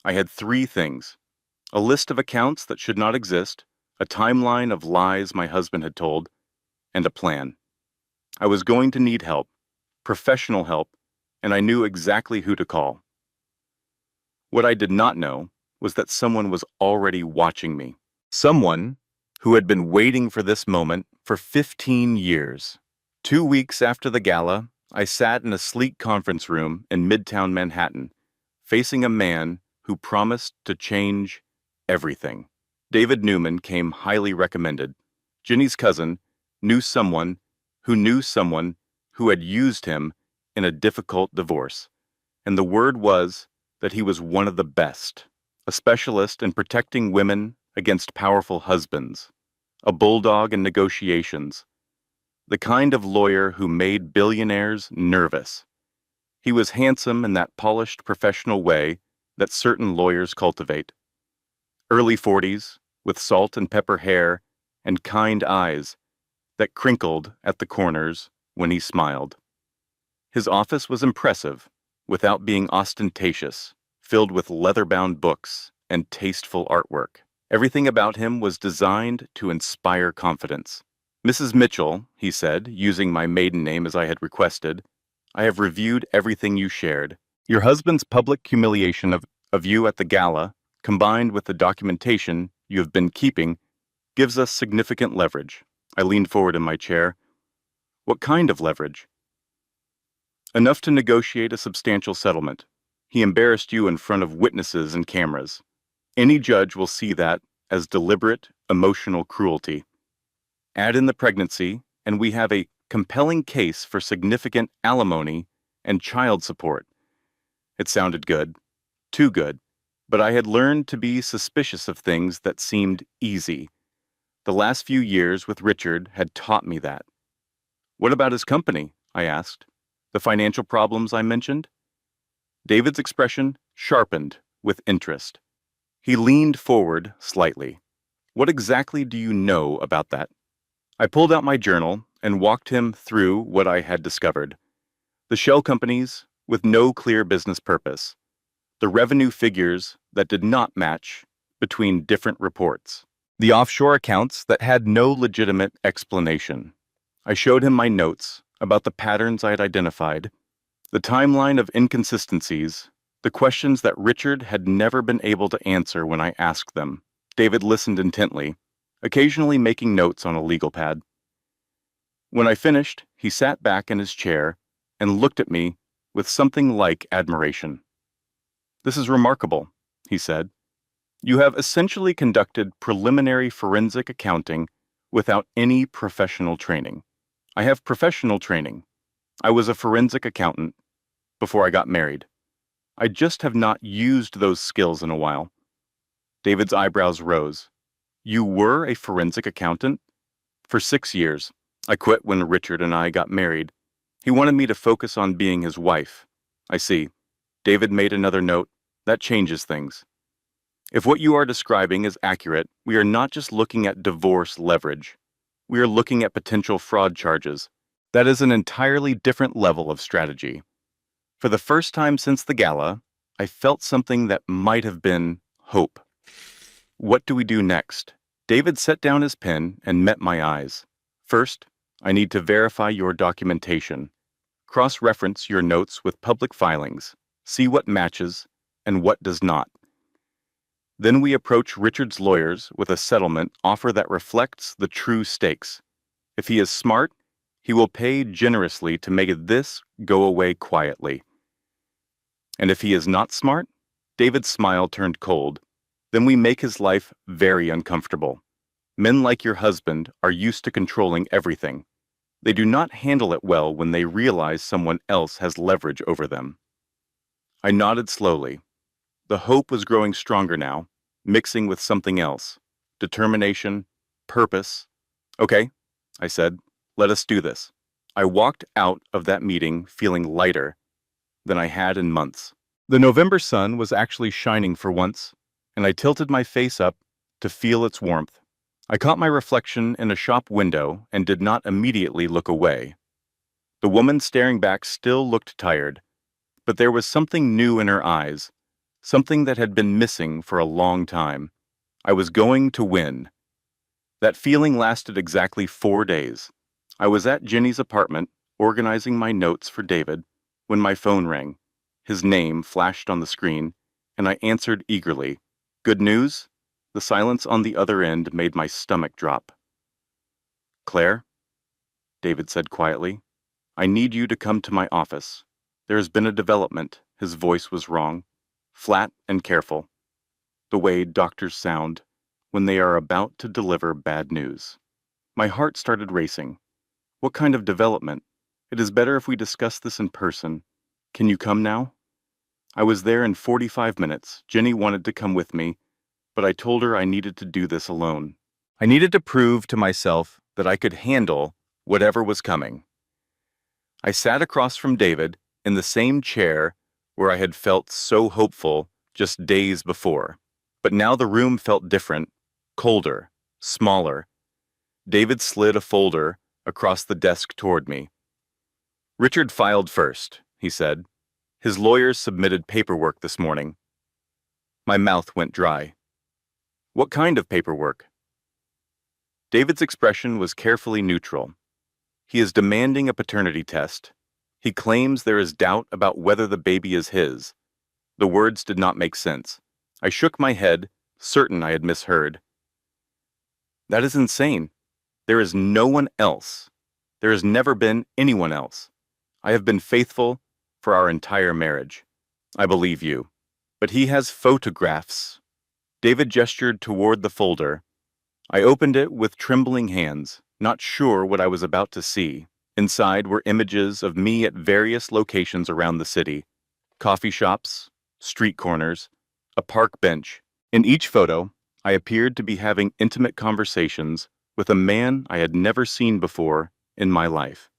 I had 3 things: a list of accounts that should not exist, a timeline of lies my husband had told, and a plan. I was going to need help, professional help, and I knew exactly who to call. What I did not know was that someone was already watching me. Someone who had been waiting for this moment for 15 years. 2 weeks after the gala, I sat in a sleek conference room in Midtown Manhattan, facing a man who promised to change everything. David Newman came highly recommended. Ginny's cousin knew someone who had used him in a difficult divorce, and the word was that he was one of the best, a specialist in protecting women against powerful husbands, a bulldog in negotiations, the kind of lawyer who made billionaires nervous. He was handsome in that polished professional way that certain lawyers cultivate. Early 40s, with salt and pepper hair and kind eyes that crinkled at the corners when he smiled. His office was impressive, without being ostentatious, filled with leather-bound books and tasteful artwork. Everything about him was designed to inspire confidence. "Mrs. Mitchell," he said, using my maiden name as I had requested, "I have reviewed everything you shared. Your husband's public humiliation of you at the gala, combined with the documentation you have been keeping, gives us significant leverage." I leaned forward in my chair. "What kind of leverage?" "Enough to negotiate a substantial settlement. He embarrassed you in front of witnesses and cameras. Any judge will see that as deliberate, emotional cruelty. Add in the pregnancy, and we have a compelling case for significant alimony and child support." It sounded good, too good, but I had learned to be suspicious of things that seemed easy. The last few years with Richard had taught me that. "What about his company?" I asked. "The financial problems I mentioned?" David's expression sharpened with interest. He leaned forward slightly. "What exactly do you know about that?" I pulled out my journal and walked him through what I had discovered. The shell companies with no clear business purpose. The revenue figures that did not match between different reports. The offshore accounts that had no legitimate explanation. I showed him my notes about the patterns I had identified, the timeline of inconsistencies, the questions that Richard had never been able to answer when I asked them. David listened intently, occasionally making notes on a legal pad. When I finished, he sat back in his chair and looked at me with something like admiration. "This is remarkable," he said. "You have essentially conducted preliminary forensic accounting without any professional training." "I have professional training. I was a forensic accountant before I got married. I just have not used those skills in a while." David's eyebrows rose. "You were a forensic accountant?" "For 6 years. I quit when Richard and I got married. He wanted me to focus on being his wife." "I see." David made another note. "That changes things. If what you are describing is accurate, we are not just looking at divorce leverage. We are looking at potential fraud charges. That is an entirely different level of strategy." For the first time since the gala, I felt something that might have been hope. "What do we do next?" David set down his pen and met my eyes. "First, I need to verify your documentation. Cross-reference your notes with public filings. See what matches and what does not. Then we approach Richard's lawyers with a settlement offer that reflects the true stakes. If he is smart, he will pay generously to make this go away quietly. And if he is not smart," David's smile turned cold, "then we make his life very uncomfortable. Men like your husband are used to controlling everything. They do not handle it well when they realize someone else has leverage over them." I nodded slowly. The hope was growing stronger now, mixing with something else. Determination, purpose. "Okay," I said, "let us do this." I walked out of that meeting feeling lighter than I had in months. The November sun was actually shining for once, and I tilted my face up to feel its warmth. I caught my reflection in a shop window and did not immediately look away. The woman staring back still looked tired, but there was something new in her eyes, something that had been missing for a long time. I was going to win. That feeling lasted exactly 4 days. I was at Jenny's apartment, organizing my notes for David, when my phone rang. His name flashed on the screen, and I answered eagerly. Good news? The silence on the other end made my stomach drop. Claire, David said quietly, I need you to come to my office. There has been a development. His voice was wrong, flat and careful, the way doctors sound when they are about to deliver bad news. My heart started racing. What kind of development? It is better if we discuss this in person. Can you come now? I was there in 45 minutes. Jenny wanted to come with me, but I told her I needed to do this alone. I needed to prove to myself that I could handle whatever was coming. I sat across from David in the same chair where I had felt so hopeful just days before. But now the room felt different, colder, smaller. David slid a folder across the desk toward me. Richard filed first, he said. His lawyers submitted paperwork this morning. My mouth went dry. What kind of paperwork? David's expression was carefully neutral. He is demanding a paternity test. He claims there is doubt about whether the baby is his. The words did not make sense. I shook my head, certain I had misheard. That is insane. There is no one else. There has never been anyone else. I have been faithful for our entire marriage. I believe you. But he has photographs. David gestured toward the folder. I opened it with trembling hands, not sure what I was about to see. Inside were images of me at various locations around the city. Coffee shops, street corners, a park bench. In each photo, I appeared to be having intimate conversations with a man I had never seen before in my life.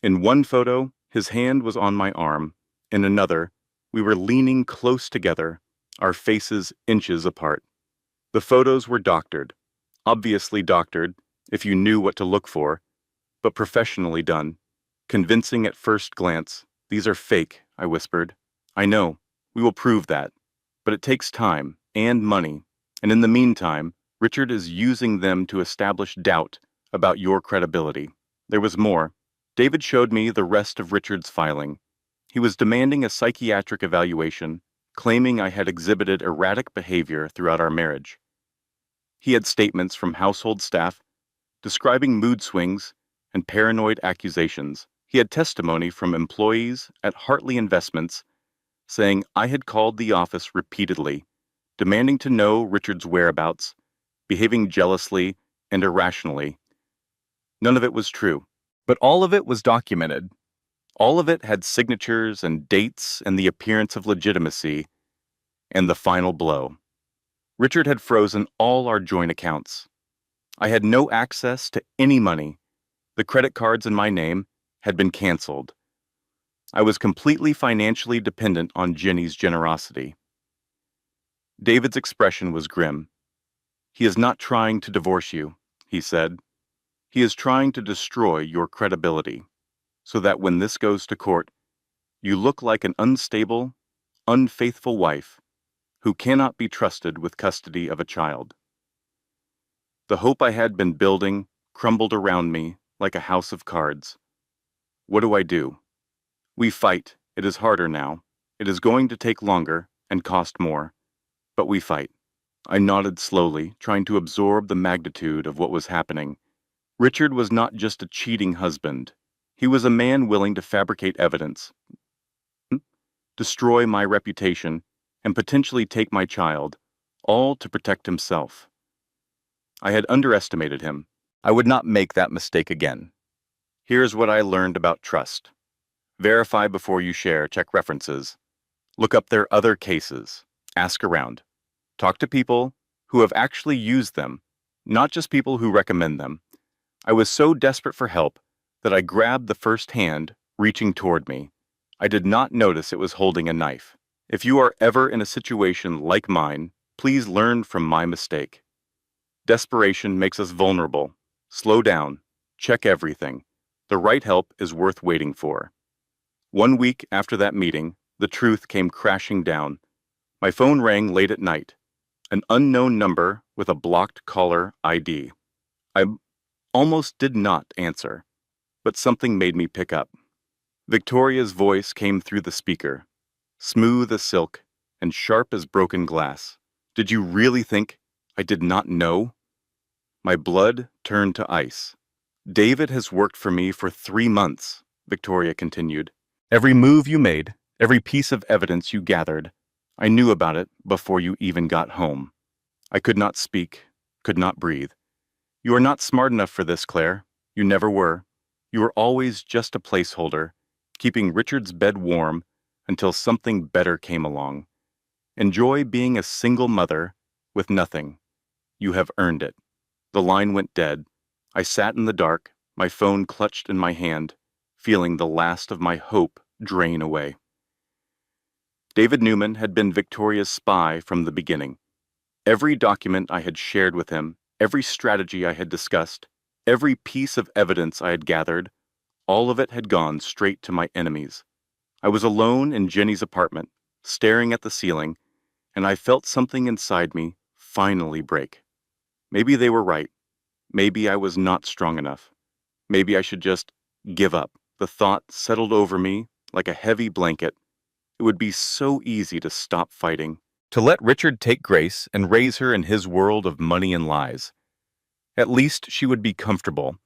In one photo, his hand was on my arm. In another, we were leaning close together, our faces inches apart. The photos were doctored, obviously doctored if you knew what to look for, but professionally done. Convincing at first glance. These are fake, I whispered. I know, we will prove that. But it takes time and money, and in the meantime, Richard is using them to establish doubt about your credibility. There was more. David showed me the rest of Richard's filing. He was demanding a psychiatric evaluation, claiming I had exhibited erratic behavior throughout our marriage. He had statements from household staff describing mood swings and paranoid accusations. He had testimony from employees at Hartley Investments saying I had called the office repeatedly, demanding to know Richard's whereabouts, behaving jealously and irrationally. None of it was true, but all of it was documented. All of it had signatures and dates and the appearance of legitimacy. And the final blow. Richard had frozen all our joint accounts. I had no access to any money. The credit cards in my name had been canceled. I was completely financially dependent on Jenny's generosity. David's expression was grim. He is not trying to divorce you, he said. He is trying to destroy your credibility, so that when this goes to court, you look like an unstable, unfaithful wife who cannot be trusted with custody of a child. The hope I had been building crumbled around me like a house of cards. What do I do? We fight. It is harder now. It is going to take longer and cost more. But we fight. I nodded slowly, trying to absorb the magnitude of what was happening. Richard was not just a cheating husband. He was a man willing to fabricate evidence, destroy my reputation, and potentially take my child, all to protect himself. I had underestimated him. I would not make that mistake again. Here's what I learned about trust. Verify before you share, check references. Look up their other cases. Ask around. Talk to people who have actually used them, not just people who recommend them. I was so desperate for help that I grabbed the first hand reaching toward me. I did not notice it was holding a knife. If you are ever in a situation like mine, please learn from my mistake. Desperation makes us vulnerable. Slow down. Check everything. The right help is worth waiting for. 1 week after that meeting, the truth came crashing down. My phone rang late at night. An unknown number with a blocked caller ID. I almost did not answer, but something made me pick up. Victoria's voice came through the speaker, smooth as silk and sharp as broken glass. Did you really think I did not know? My blood turned to ice. David has worked for me for 3 months, Victoria continued. Every move you made, every piece of evidence you gathered, I knew about it before you even got home. I could not speak, could not breathe. You are not smart enough for this, Claire. You never were. You were always just a placeholder, keeping Richard's bed warm until something better came along. Enjoy being a single mother with nothing. You have earned it. The line went dead. I sat in the dark, my phone clutched in my hand, feeling the last of my hope drain away. David Newman had been Victoria's spy from the beginning. Every document I had shared with him, every strategy I had discussed, every piece of evidence I had gathered, all of it had gone straight to my enemies. I was alone in Jenny's apartment, staring at the ceiling, and I felt something inside me finally break. Maybe they were right. Maybe I was not strong enough. Maybe I should just give up. The thought settled over me like a heavy blanket. It would be so easy to stop fighting, to let Richard take Grace and raise her in his world of money and lies. At least she would be comfortable.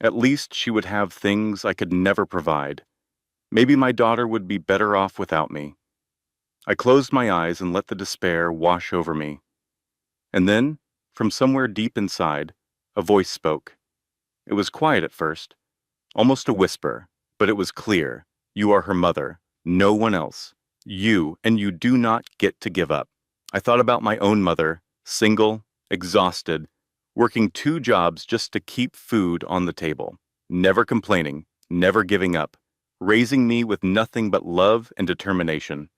At least she would have things I could never provide. Maybe my daughter would be better off without me. I closed my eyes and let the despair wash over me. And then, from somewhere deep inside, a voice spoke. It was quiet at first, almost a whisper, but it was clear. You are her mother, no one else. You, and you do not get to give up. I thought about my own mother, single, exhausted, working 2 jobs just to keep food on the table, never complaining, never giving up, raising me with nothing but love and determination.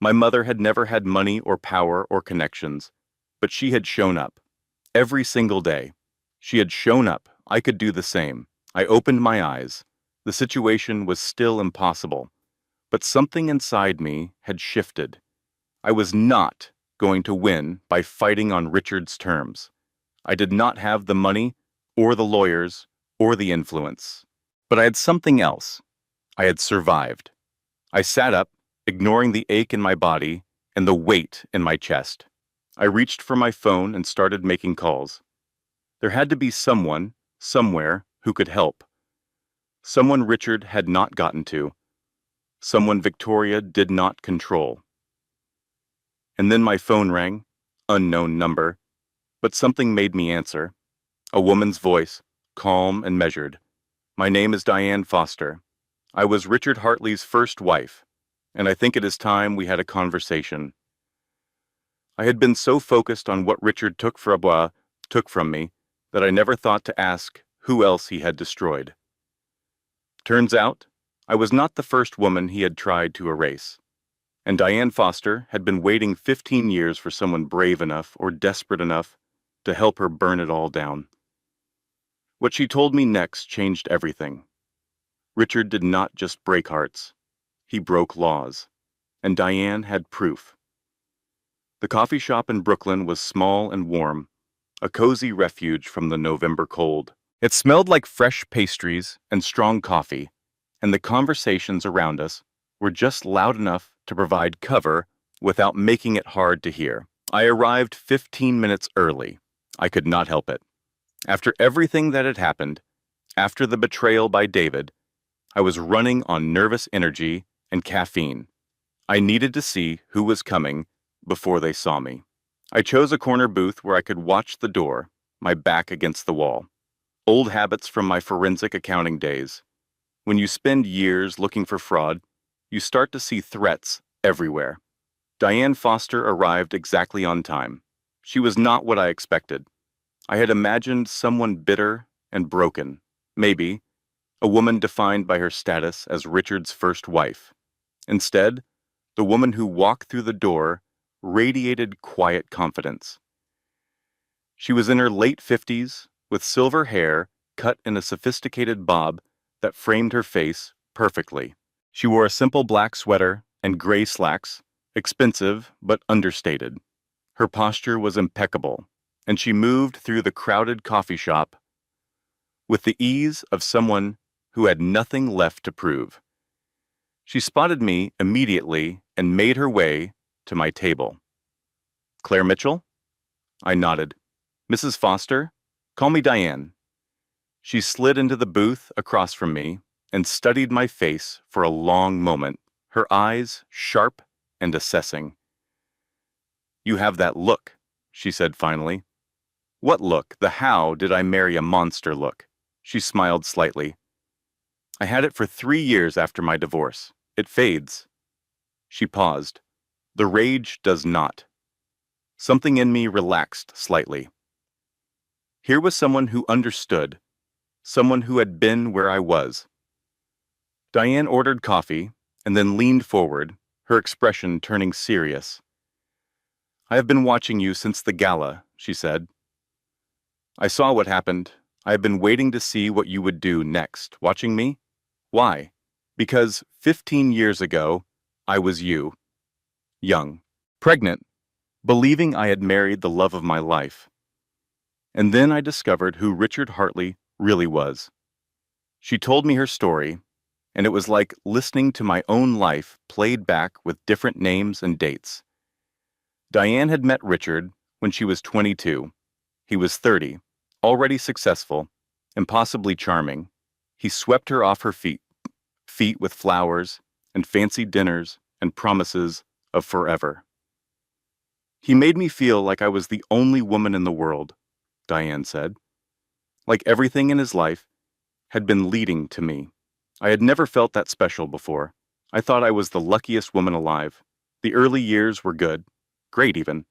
My mother had never had money or power or connections, but she had shown up. Every single day. She had shown up. I could do the same. I opened my eyes. The situation was still impossible, but something inside me had shifted. I was not going to win by fighting on Richard's terms. I did not have the money, or the lawyers, or the influence. But I had something else. I had survived. I sat up, ignoring the ache in my body and the weight in my chest. I reached for my phone and started making calls. There had to be someone, somewhere, who could help. Someone Richard had not gotten to. Someone Victoria did not control. And then my phone rang, unknown number, but something made me answer. A woman's voice, calm and measured. My name is Diane Foster. I was Richard Hartley's first wife, and I think it is time we had a conversation. I had been so focused on what Richard took from me that I never thought to ask who else he had destroyed. Turns out, I was not the first woman he had tried to erase, and Diane Foster had been waiting 15 years for someone brave enough or desperate enough to help her burn it all down. What she told me next changed everything. Richard did not just break hearts. He broke laws, and Diane had proof. The coffee shop in Brooklyn was small and warm, a cozy refuge from the November cold. It smelled like fresh pastries and strong coffee, and the conversations around us were just loud enough to provide cover without making it hard to hear. I arrived 15 minutes early. I could not help it. After everything that had happened, after the betrayal by David, I was running on nervous energy and caffeine. I needed to see who was coming before they saw me. I chose a corner booth where I could watch the door, my back against the wall. Old habits from my forensic accounting days. When you spend years looking for fraud, you start to see threats everywhere. Diane Foster arrived exactly on time. She was not what I expected. I had imagined someone bitter and broken, maybe a woman defined by her status as Richard's first wife. Instead, The woman who walked through the door radiated quiet confidence. She was in her late 50s, with silver hair cut in a sophisticated bob that framed her face perfectly. She wore a simple black sweater and gray slacks, expensive but understated. Her posture was impeccable, and she moved through the crowded coffee shop with the ease of someone who had nothing left to prove. She spotted me immediately and made her way to my table. "Claire Mitchell?" I nodded. "Mrs. Foster? Call me Diane." She slid into the booth across from me and studied my face for a long moment, her eyes sharp and assessing. "You have that look," she said finally. "What look? The how did I marry a monster look?" She smiled slightly. "I had it for 3 years after my divorce. It fades." She paused. "The rage does not." Something in me relaxed slightly. Here was someone who understood, someone who had been where I was. Diane ordered coffee and then leaned forward, her expression turning serious. "I have been watching you since the gala," she said. "I saw what happened. I have been waiting to see what you would do next. Watching me? Why? Because 15 years ago, I was you. Young. Pregnant. Believing I had married the love of my life. And then I discovered who Richard Hartley really was. She told me her story, and it was like listening to my own life played back with different names and dates. Diane had met Richard when she was 22. He was 30, already successful, impossibly charming. He swept her off her feet with flowers and fancy dinners and promises of forever. "He made me feel like I was the only woman in the world," Diane said. "Like everything in his life had been leading to me. I had never felt that special before. I thought I was the luckiest woman alive. The early years were good, great even.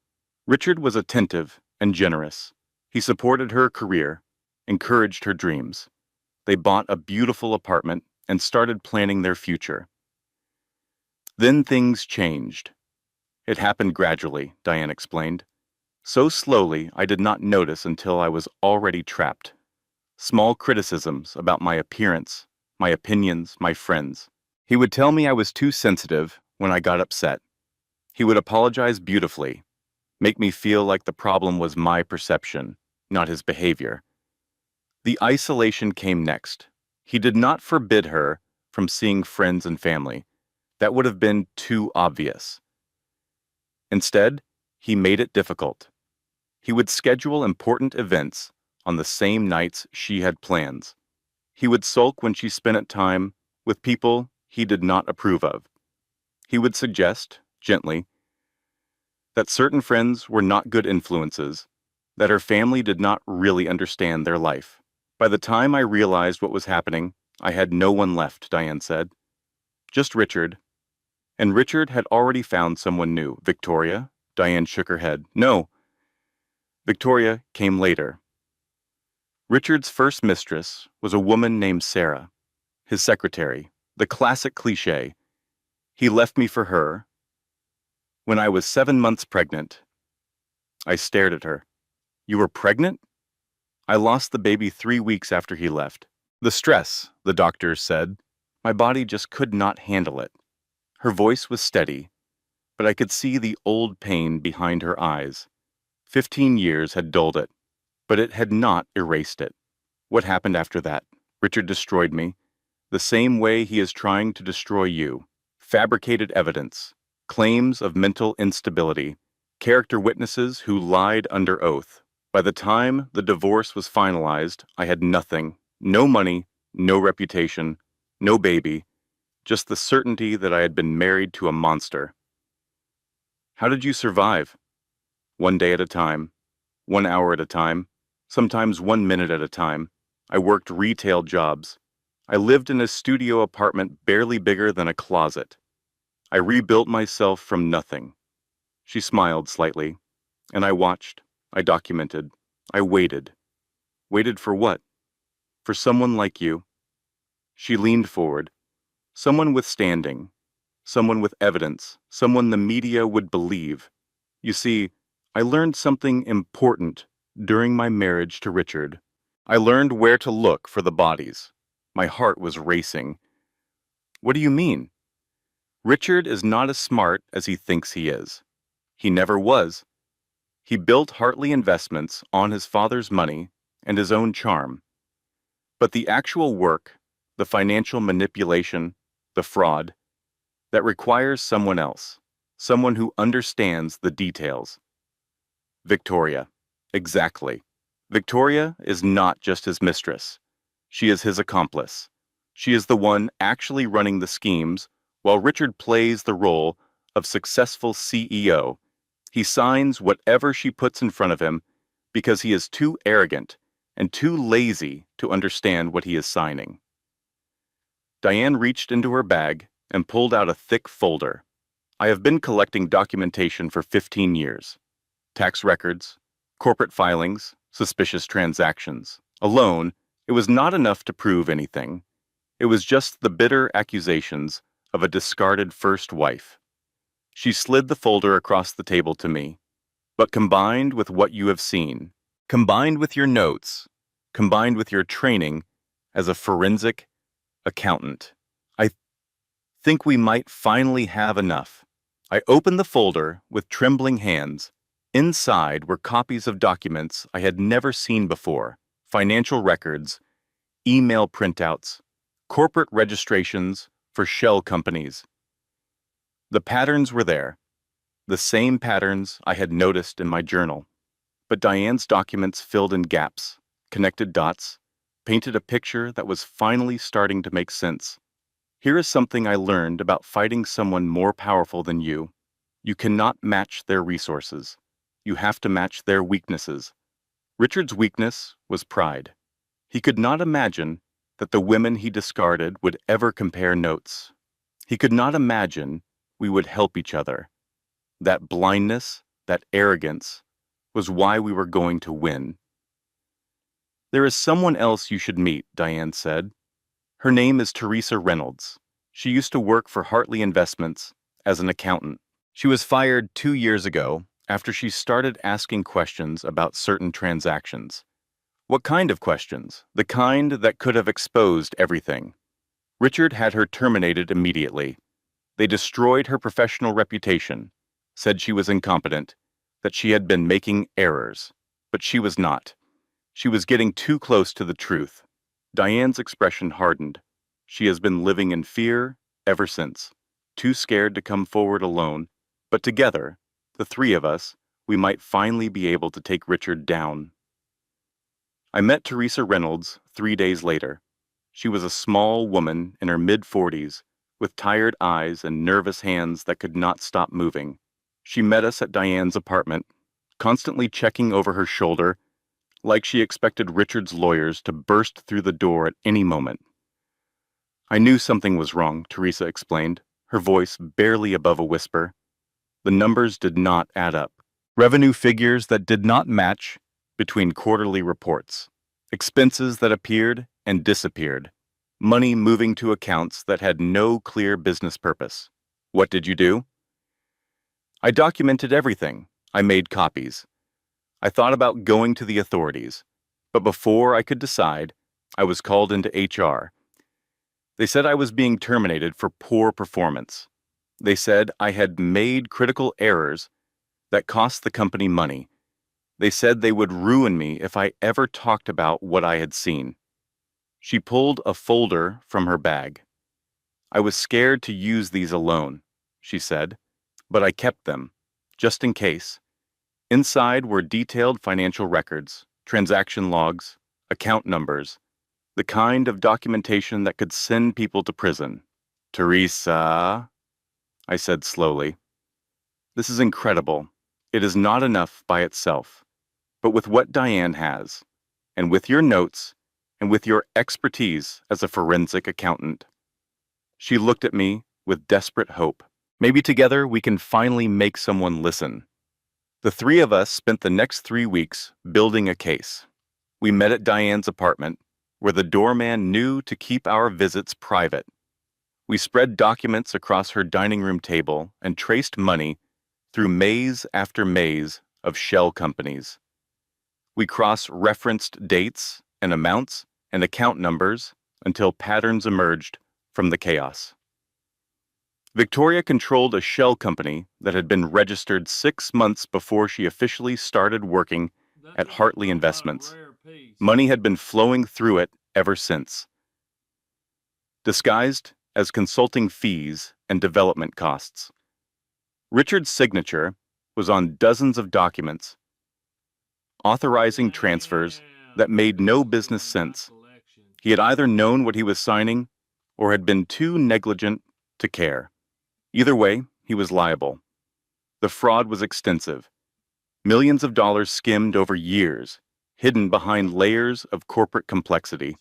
Richard was attentive and generous. He supported her career, encouraged her dreams. They bought a beautiful apartment and started planning their future. Then things changed. It happened gradually," Diane explained. "So slowly I did not notice until I was already trapped. Small criticisms about my appearance, my opinions, my friends. He would tell me I was too sensitive when I got upset. He would apologize beautifully, make me feel like the problem was my perception, not his behavior. The isolation came next. He did not forbid her from seeing friends and family. That would have been too obvious. Instead, he made it difficult. He would schedule important events on the same nights she had plans. He would sulk when she spent time with people he did not approve of. He would suggest, gently, that certain friends were not good influences, that her family did not really understand their life. By the time I realized what was happening, I had no one left, Diane said. Just Richard. And Richard had already found someone new. Victoria? Diane shook her head. No. Victoria came later. Richard's first mistress was a woman named Sarah, his secretary, the classic cliché. He left me for her. When I was 7 months pregnant, I stared at her. "You were pregnant?" "I lost the baby 3 weeks after he left. The stress," the doctors said. "My body just could not handle it." Her voice was steady, but I could see the old pain behind her eyes. 15 years had dulled it, but it had not erased it. What happened after that? Richard destroyed me, the same way he is trying to destroy you. Fabricated evidence, claims of mental instability, character witnesses who lied under oath. By the time the divorce was finalized, I had nothing. No money, no reputation, no baby, just the certainty that I had been married to a monster. How did you survive? 1 day at a time, 1 hour at a time, sometimes 1 minute at a time. I worked retail jobs. I lived in a studio apartment barely bigger than a closet. I rebuilt myself from nothing. She smiled slightly, and I watched, I documented, I waited. Waited for what? For someone like you. She leaned forward. Someone with standing. someone with evidence, someone the media would believe. You see, I learned something important during my marriage to Richard. I learned where to look for the bodies. My heart was racing. What do you mean? Richard is not as smart as he thinks he is. He never was. He built Hartley Investments on his father's money and his own charm. But the actual work, the financial manipulation, the fraud, that requires someone else, someone who understands the details. Victoria. Exactly. Victoria is not just his mistress. She is his accomplice. She is the one actually running the schemes, while Richard plays the role of successful CEO. He signs whatever she puts in front of him because he is too arrogant and too lazy to understand what he is signing. Diane reached into her bag and pulled out a thick folder. I have been collecting documentation for 15 years. Tax records, corporate filings, suspicious transactions. Alone, it was not enough to prove anything. It was just the bitter accusations of a discarded first wife. She slid the folder across the table to me. But combined with what you have seen, combined with your notes, combined with your training as a forensic accountant, I think we might finally have enough. I opened the folder with trembling hands. Inside were copies of documents I had never seen before, financial records, email printouts, corporate registrations for shell companies. The patterns were there, the same patterns I had noticed in my journal. But Diane's documents filled in gaps, connected dots, painted a picture that was finally starting to make sense. Here is something I learned about fighting someone more powerful than you. You cannot match their resources. You have to match their weaknesses. Richard's weakness was pride. He could not imagine that the women he discarded would ever compare notes. He could not imagine we would help each other. That blindness, that arrogance, was why we were going to win. There is someone else you should meet, Diane said. Her name is Teresa Reynolds. She used to work for Hartley Investments as an accountant. She was fired 2 years ago after she started asking questions about certain transactions. What kind of questions? The kind that could have exposed everything. Richard had her terminated immediately. They destroyed her professional reputation, said she was incompetent, that she had been making errors. But she was not. She was getting too close to the truth. Diane's expression hardened. She has been living in fear ever since, too scared to come forward alone. But together, the three of us, we might finally be able to take Richard down. I met Teresa Reynolds 3 days later. She was a small woman in her mid-40s, with tired eyes and nervous hands that could not stop moving. She met us at Diane's apartment, constantly checking over her shoulder, like she expected Richard's lawyers to burst through the door at any moment. I knew something was wrong, Teresa explained, her voice barely above a whisper. The numbers did not add up. Revenue figures that did not match between quarterly reports. Expenses that appeared and disappeared. Money moving to accounts that had no clear business purpose. What did you do? I documented everything. I made copies. I thought about going to the authorities, but before I could decide, I was called into HR. They said I was being terminated for poor performance. They said I had made critical errors that cost the company money. They said they would ruin me if I ever talked about what I had seen. She pulled a folder from her bag. I was scared to use these alone, she said, but I kept them, just in case. Inside were detailed financial records, transaction logs, account numbers, the kind of documentation that could send people to prison. Teresa, I said slowly. This is incredible. It is not enough by itself. But with what Diane has, and with your notes, and with your expertise as a forensic accountant. She looked at me with desperate hope. Maybe together we can finally make someone listen. The three of us spent the next 3 weeks building a case. We met at Diane's apartment, where the doorman knew to keep our visits private. We spread documents across her dining room table and traced money through maze after maze of shell companies. We cross-referenced dates and amounts and account numbers until patterns emerged from the chaos. Victoria controlled a shell company that had been registered 6 months before she officially started working at Hartley Investments. Money had been flowing through it ever since, disguised as consulting fees and development costs. Richard's signature was on dozens of documents, authorizing transfers that made no business sense. He had either known what he was signing or had been too negligent to care. Either way, he was liable. The fraud was extensive. Millions of dollars skimmed over years, hidden behind layers of corporate complexity.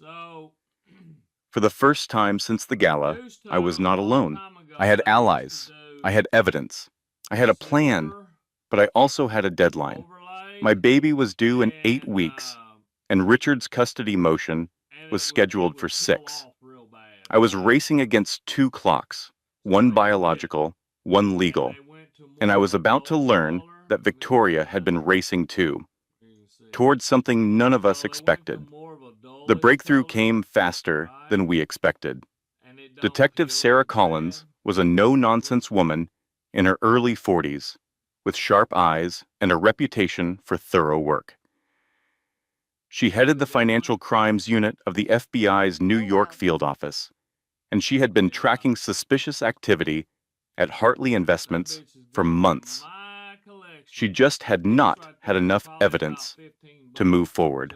For the first time since the gala, I was not alone. I had allies. I had evidence. I had a plan, but I also had a deadline. My baby was due in 8 weeks, and Richard's custody motion was scheduled for 6. I was racing against 2 clocks, one biological, one legal, and I was about to learn that Victoria had been racing too, towards something none of us expected. The breakthrough came faster than we expected. Detective Sarah Collins was a no-nonsense woman in her early 40s, with sharp eyes and a reputation for thorough work. She headed the financial crimes unit of the FBI's New York field office, and she had been tracking suspicious activity at Hartley Investments for months. She just had not had enough evidence to move forward.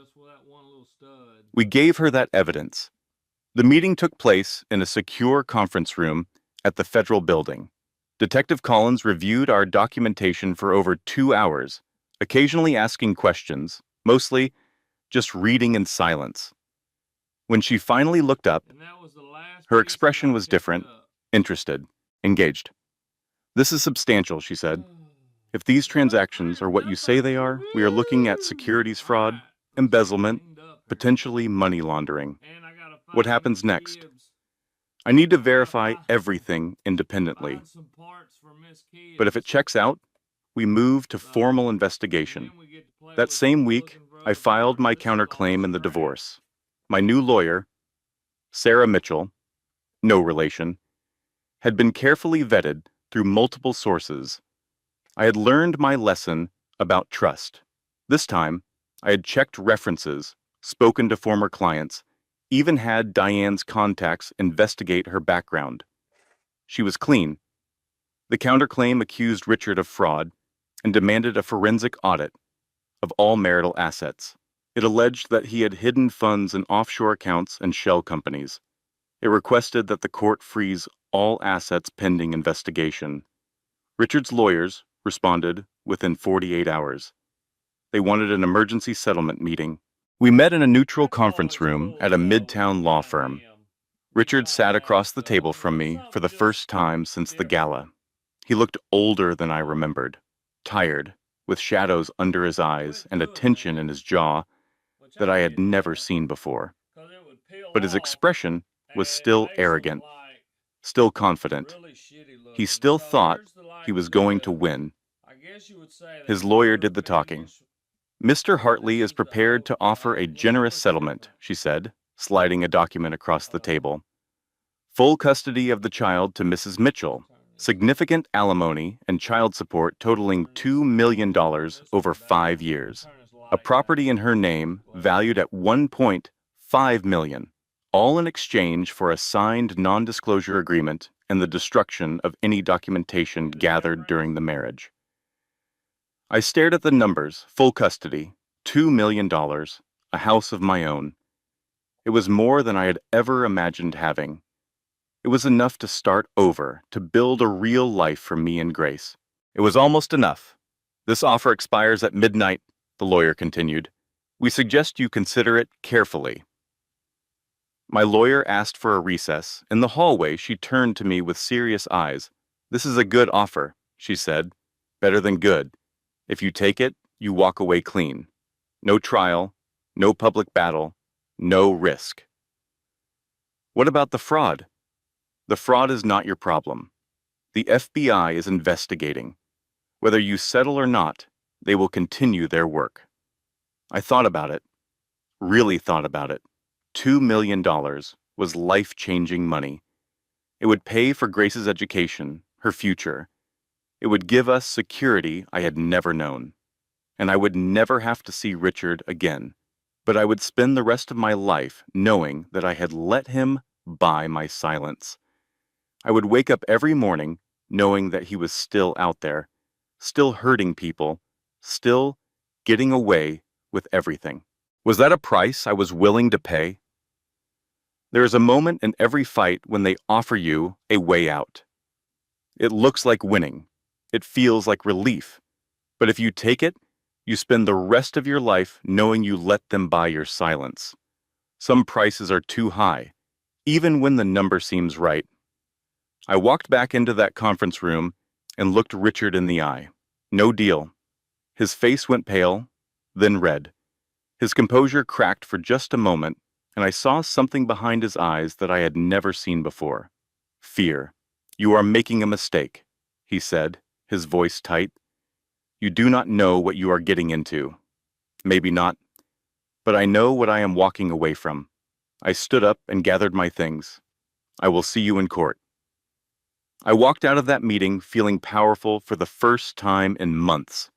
We gave her that evidence. The meeting took place in a secure conference room at the federal building. Detective Collins reviewed our documentation for over 2 hours, occasionally asking questions, mostly just reading in silence. When she finally looked up, her expression was different, interested, engaged. "This is substantial," she said. "If these transactions are what you say they are, we are looking at securities fraud, embezzlement, potentially money laundering. What happens next? I need to verify everything independently. But if it checks out, we move to formal investigation." That same week, I filed my counterclaim in the divorce. My new lawyer, Sarah Mitchell, no relation, had been carefully vetted through multiple sources. I had learned my lesson about trust. This time, I had checked references, spoken to former clients, even had Diane's contacts investigate her background. She was clean. The counterclaim accused Richard of fraud and demanded a forensic audit of all marital assets. It alleged that he had hidden funds in offshore accounts and shell companies. It requested that the court freeze all assets pending investigation. Richard's lawyers responded within 48 hours. They wanted an emergency settlement meeting. We met in a neutral conference room at a midtown law firm. Richard sat across the table from me for the first time since the gala. He looked older than I remembered, tired, with shadows under his eyes and a tension in his jaw that I had never seen before. But his expression was still arrogant, still confident. He still thought he was going to win. His lawyer did the talking. "Mr. Hartley is prepared to offer a generous settlement," she said, sliding a document across the table. "Full custody of the child to Mrs. Mitchell, significant alimony and child support totaling $2 million over 5 years, a property in her name valued at $1.5 million, all in exchange for a signed non-disclosure agreement and the destruction of any documentation gathered during the marriage." I stared at the numbers: full custody, $2 million, a house of my own. It was more than I had ever imagined having. It was enough to start over, to build a real life for me and Grace. It was almost enough. "This offer expires at midnight," the lawyer continued. "We suggest you consider it carefully." My lawyer asked for a recess. In the hallway, she turned to me with serious eyes. "This is a good offer," she said. "Better than good. If you take it, you walk away clean. No trial, no public battle, no risk." "What about the fraud?" The fraud is not your problem. The FBI is investigating. Whether you settle or not, they will continue their work. I thought about it, really thought about it. $2 million was life-changing money. It would pay for Grace's education, her future. It would give us security I had never known. And I would never have to see Richard again. But I would spend the rest of my life knowing that I had let him buy my silence. I would wake up every morning knowing that he was still out there, still hurting people, still getting away with everything. Was that a price I was willing to pay? There is a moment in every fight when they offer you a way out. It looks like winning. It feels like relief. But if you take it, you spend the rest of your life knowing you let them buy your silence. Some prices are too high, even when the number seems right. I walked back into that conference room and looked Richard in the eye. No deal. His face went pale, then red. His composure cracked for just a moment, and I saw something behind his eyes that I had never seen before. Fear. "You are making a mistake," he said, his voice tight. "You do not know what you are getting into." Maybe not, but I know what I am walking away from. I stood up and gathered my things. "I will see you in court." I walked out of that meeting feeling powerful for the first time in months.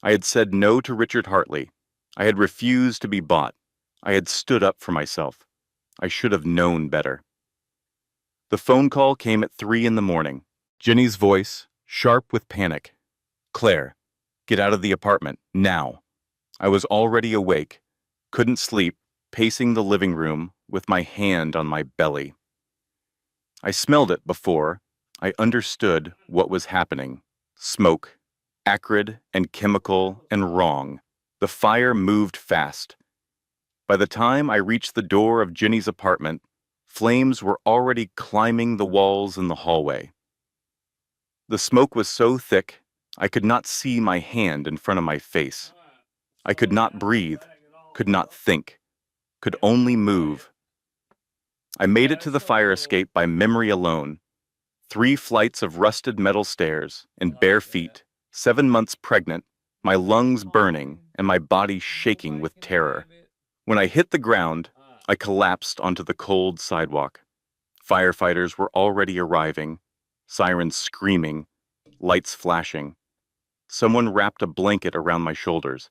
I had said no to Richard Hartley. I had refused to be bought. I had stood up for myself. I should have known better. The phone call came at 3 in the morning. Jenny's voice, sharp with panic. "Claire, get out of the apartment, now." I was already awake, couldn't sleep, pacing the living room with my hand on my belly. I smelled it before. I understood what was happening. Smoke, acrid and chemical and wrong. The fire moved fast. By the time I reached the door of Jenny's apartment, flames were already climbing the walls in the hallway. The smoke was so thick, I could not see my hand in front of my face. I could not breathe, could not think, could only move. I made it to the fire escape by memory alone. 3 flights of rusted metal stairs, in bare feet, 7 months pregnant, my lungs burning and my body shaking with terror. When I hit the ground, I collapsed onto the cold sidewalk. Firefighters were already arriving, sirens screaming, lights flashing. Someone wrapped a blanket around my shoulders.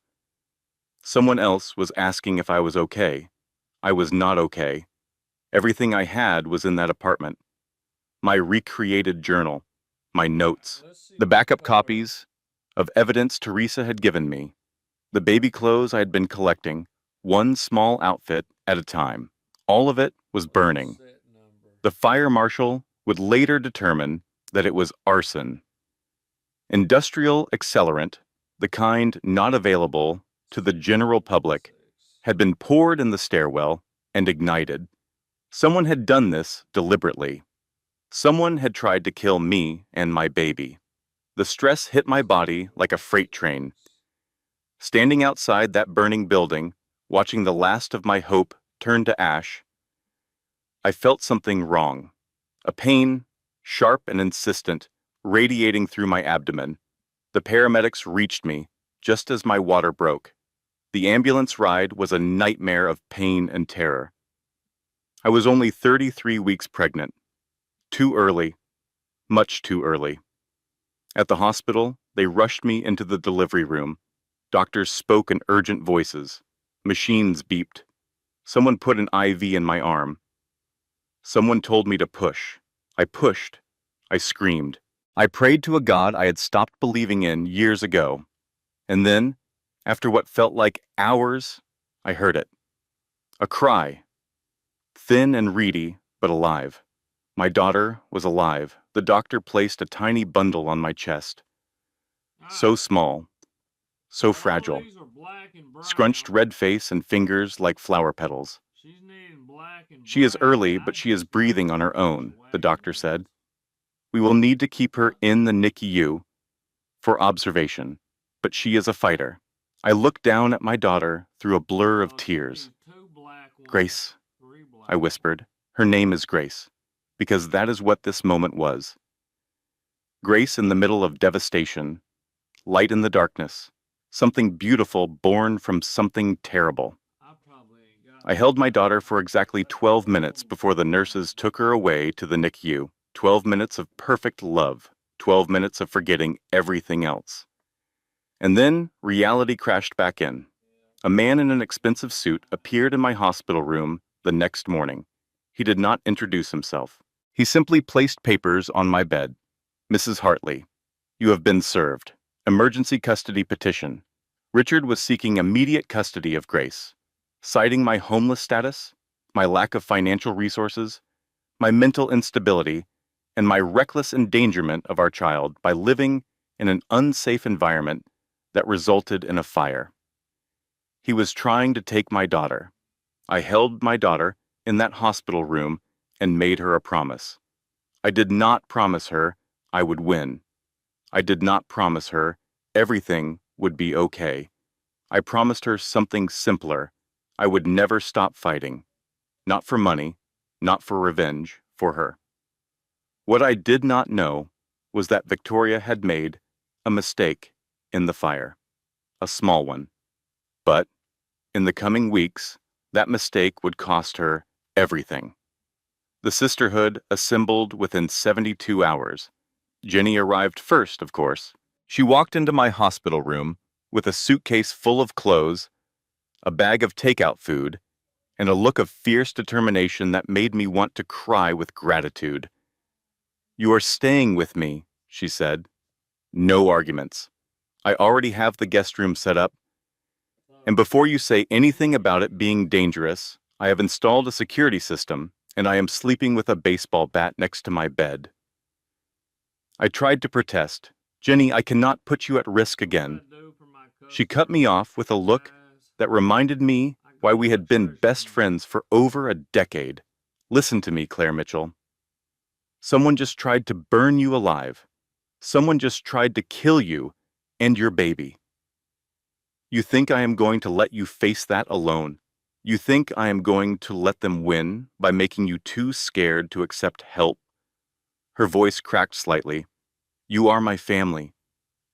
Someone else was asking if I was okay. I was not okay. Everything I had was in that apartment. My recreated journal, my notes, the backup copies of evidence Teresa had given me, the baby clothes I had been collecting, one small outfit at a time. All of it was burning. The fire marshal would later determine that it was arson. Industrial accelerant, the kind not available to the general public, had been poured in the stairwell and ignited. Someone had done this deliberately. Someone had tried to kill me and my baby. The stress hit my body like a freight train. Standing outside that burning building, watching the last of my hope turn to ash, I felt something wrong. A pain, sharp and insistent, radiating through my abdomen. The paramedics reached me just as my water broke. The ambulance ride was a nightmare of pain and terror. I was only 33 weeks pregnant. Too early, much too early. At the hospital, they rushed me into the delivery room. Doctors spoke in urgent voices. Machines beeped. Someone put an IV in my arm. Someone told me to push. I pushed. I screamed. I prayed to a God I had stopped believing in years ago. And then, after what felt like hours, I heard it. A cry. Thin and reedy, but alive. My daughter was alive. The doctor placed a tiny bundle on my chest. So small, so fragile. Scrunched red face and fingers like flower petals. "She is early, but she is breathing on her own," the doctor said. "We will need to keep her in the NICU for observation, but she is a fighter." I looked down at my daughter through a blur of tears. "Grace," I whispered. "Her name is Grace, because that is what this moment was. Grace in the middle of devastation, light in the darkness, something beautiful born from something terrible. I held my daughter for exactly 12 minutes before the nurses took her away to the NICU. 12 minutes of perfect love, 12 minutes of forgetting everything else. And then reality crashed back in. A man in an expensive suit appeared in my hospital room the next morning. He did not introduce himself. He simply placed papers on my bed. Mrs. Hartley, you have been served. Emergency custody petition. Richard was seeking immediate custody of Grace, citing my homeless status, my lack of financial resources, my mental instability, and my reckless endangerment of our child by living in an unsafe environment that resulted in a fire. He was trying to take my daughter. I held my daughter in that hospital room and made her a promise. I did not promise her I would win. I did not promise her everything would be okay. I promised her something simpler. I would never stop fighting. Not for money, not for revenge, for her. What I did not know was that Victoria had made a mistake in the fire. A small one. But in the coming weeks, that mistake would cost her everything. The sisterhood assembled within 72 hours. Jenny arrived first, of course. She walked into my hospital room with a suitcase full of clothes, a bag of takeout food, and a look of fierce determination that made me want to cry with gratitude. "You are staying with me," she said. No arguments. I already have the guest room set up. And before you say anything about it being dangerous, I have installed a security system, and I am sleeping with a baseball bat next to my bed. I tried to protest. "Jenny, I cannot put you at risk again." She cut me off with a look that reminded me why we had been best friends for over a decade. "Listen to me, Claire Mitchell. Someone just tried to burn you alive. Someone just tried to kill you and your baby. You think I am going to let you face that alone? You think I am going to let them win by making you too scared to accept help?" Her voice cracked slightly. "You are my family.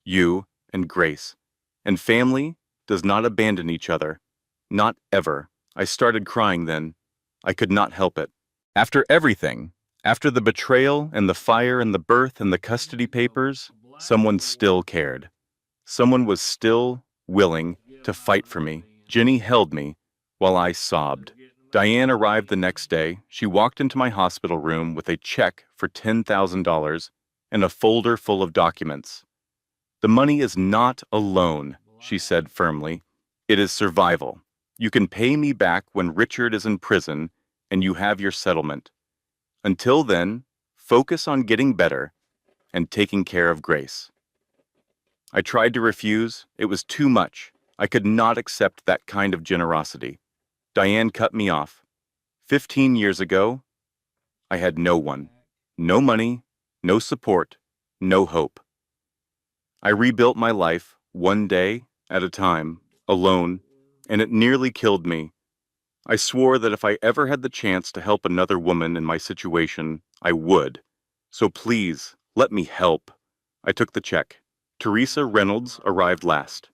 You and Grace. And family does not abandon each other. Not ever." I started crying then. I could not help it. After everything, after the betrayal and the fire and the birth and the custody papers, someone still cared. Someone was still willing to fight for me. Jenny held me while I sobbed. Diane arrived the next day. She walked into my hospital room with a check for $10,000 and a folder full of documents. "The money is not a loan," she said firmly. "It is survival. You can pay me back when Richard is in prison and you have your settlement. Until then, focus on getting better and taking care of Grace." I tried to refuse. It was too much. I could not accept that kind of generosity. Diane cut me off. 15 years ago, I had no one. No money, no support, no hope. I rebuilt my life one day at a time, alone, and it nearly killed me. I swore that if I ever had the chance to help another woman in my situation, I would. So please, let me help. I took the check. Teresa Reynolds arrived last.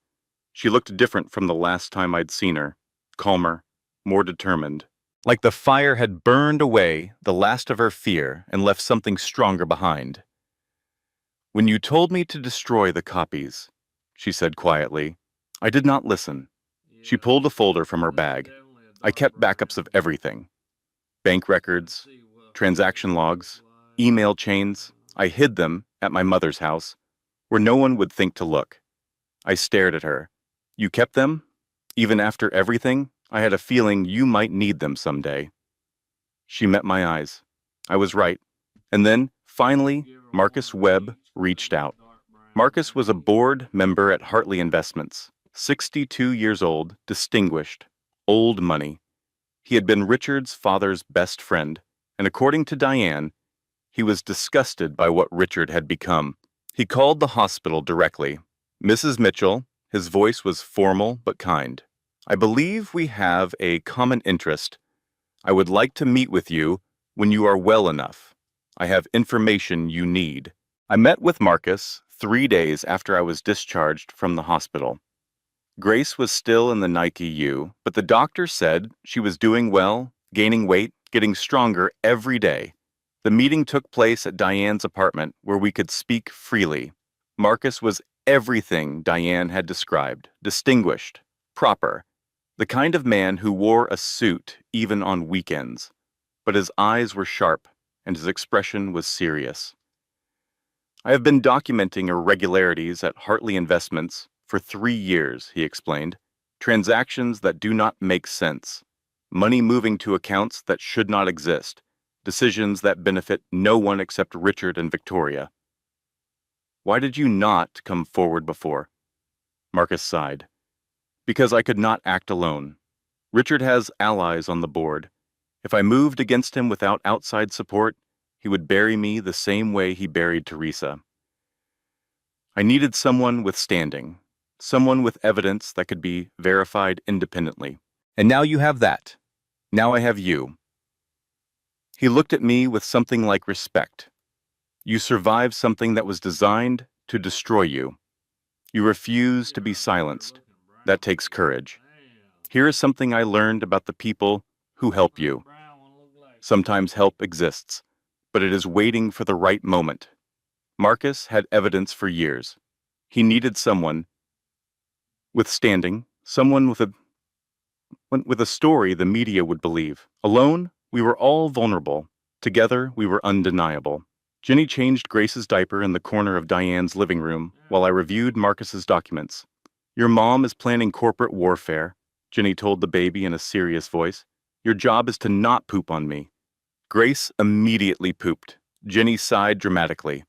She looked different from the last time I'd seen her, calmer, more determined. Like the fire had burned away the last of her fear and left something stronger behind. "When you told me to destroy the copies," she said quietly, "I did not listen." She pulled a folder from her bag. I kept backups of everything. Bank records, transaction logs, email chains. I hid them at my mother's house, where no one would think to look. I stared at her. "You kept them? Even after everything? I had a feeling you might need them someday." She met my eyes. I was right. And then, finally, Marcus Webb reached out. Marcus was a board member at Hartley Investments, 62 years old, distinguished, old money. He had been Richard's father's best friend, and according to Diane, he was disgusted by what Richard had become. He called the hospital directly. "Mrs. Mitchell," his voice was formal but kind. "I believe we have a common interest. I would like to meet with you when you are well enough. I have information you need. I met with Marcus 3 days after I was discharged from the hospital. Grace was still in the NICU, but the doctor said she was doing well, gaining weight, getting stronger every day. The meeting took place at Diane's apartment where we could speak freely. Marcus was everything Diane had described: distinguished, proper, the kind of man who wore a suit even on weekends. But his eyes were sharp, and his expression was serious. I have been documenting irregularities at Hartley Investments for 3 years, he explained. Transactions that do not make sense. Money moving to accounts that should not exist. Decisions that benefit no one except Richard and Victoria. Why did you not come forward before? Marcus sighed. Because I could not act alone. Richard has allies on the board. If I moved against him without outside support, he would bury me the same way he buried Teresa. I needed someone with standing, someone with evidence that could be verified independently. And now you have that. Now I have you. He looked at me with something like respect. You survived something that was designed to destroy you. You refuse to be silenced. That takes courage. Here is something I learned about the people who help you. Sometimes help exists, but it is waiting for the right moment. Marcus had evidence for years. He needed someone with standing, someone with a story the media would believe. Alone, we were all vulnerable. Together, we were undeniable. Jenny changed Grace's diaper in the corner of Diane's living room while I reviewed Marcus's documents. Your mom is planning corporate warfare, Jenny told the baby in a serious voice. Your job is to not poop on me. Grace immediately pooped. Jenny sighed dramatically.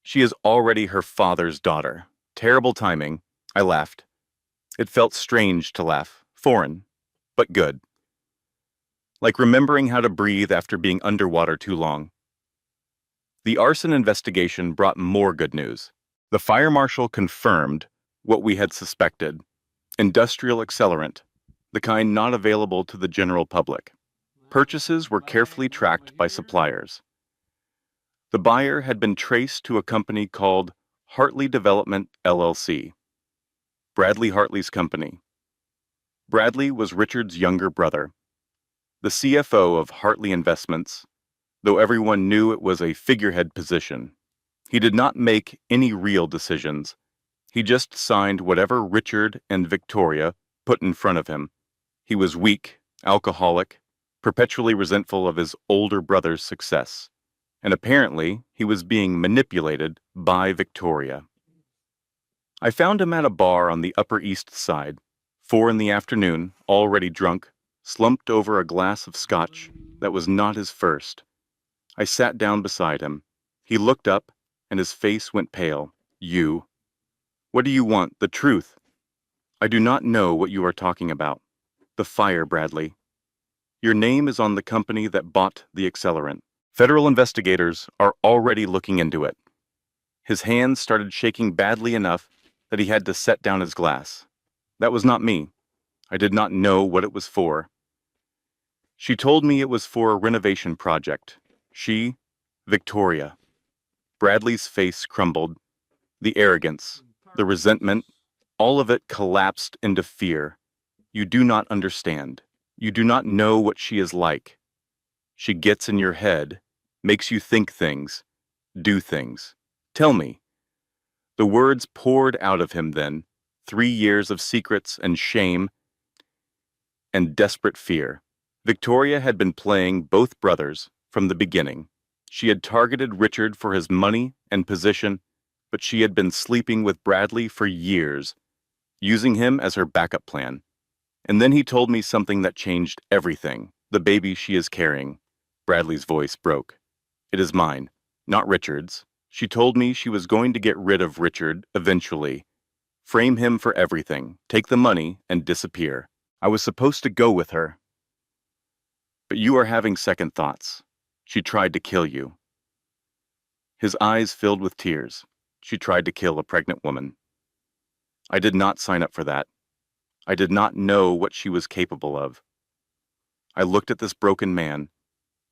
She is already her father's daughter. Terrible timing. I laughed. It felt strange to laugh. Foreign, but good. Like remembering how to breathe after being underwater too long. The arson investigation brought more good news. The fire marshal confirmed what we had suspected: industrial accelerant, the kind not available to the general public. Purchases were carefully tracked by suppliers. The buyer had been traced to a company called Hartley Development, LLC. Bradley Hartley's company. Bradley was Richard's younger brother. The CFO of Hartley Investments, though everyone knew it was a figurehead position. He did not make any real decisions. He just signed whatever Richard and Victoria put in front of him. He was weak, alcoholic, perpetually resentful of his older brother's success. And apparently, he was being manipulated by Victoria. I found him at a bar on the Upper East Side, 4 in the afternoon, already drunk, slumped over a glass of scotch that was not his first. I sat down beside him. He looked up, and his face went pale. You. What do you want? The truth. I do not know what you are talking about. The fire, Bradley. Your name is on the company that bought the accelerant. Federal investigators are already looking into it. His hands started shaking badly enough that he had to set down his glass. That was not me. I did not know what it was for. She told me it was for a renovation project. She, Victoria. Bradley's face crumbled. The arrogance, the resentment, all of it collapsed into fear. You do not understand. You do not know what she is like. She gets in your head, makes you think things, do things. Tell me. The words poured out of him then, 3 years of secrets and shame and desperate fear. Victoria had been playing both brothers from the beginning. She had targeted Richard for his money and position, but she had been sleeping with Bradley for years, using him as her backup plan. And then he told me something that changed everything. The baby she is carrying. Bradley's voice broke. It is mine, not Richard's. She told me she was going to get rid of Richard eventually, frame him for everything, take the money, and disappear. I was supposed to go with her. But you are having second thoughts. She tried to kill you. His eyes filled with tears. She tried to kill a pregnant woman. I did not sign up for that. I did not know what she was capable of. I looked at this broken man.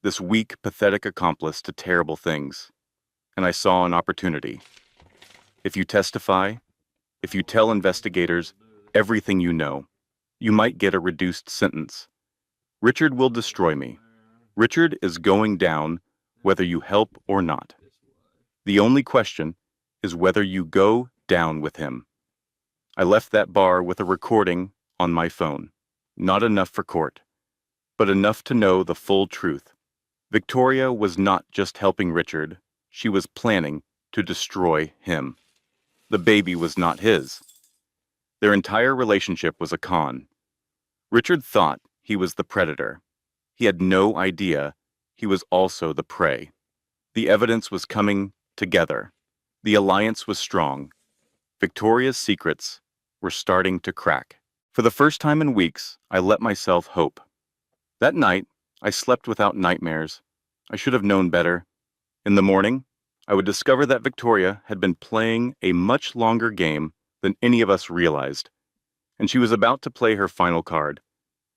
this weak, pathetic accomplice to terrible things, and I saw an opportunity. If you testify, if you tell investigators everything you know, you might get a reduced sentence. Richard will destroy me. Richard is going down whether you help or not. The only question is whether you go down with him. I left that bar with a recording on my phone. Not enough for court, but enough to know the full truth. Victoria was not just helping Richard, she was planning to destroy him. The baby was not his. Their entire relationship was a con. Richard thought he was the predator. He had no idea he was also the prey. The evidence was coming together. The alliance was strong. Victoria's secrets were starting to crack. For the first time in weeks, I let myself hope. That night, I slept without nightmares. I should have known better. In the morning, I would discover that Victoria had been playing a much longer game than any of us realized, and she was about to play her final card.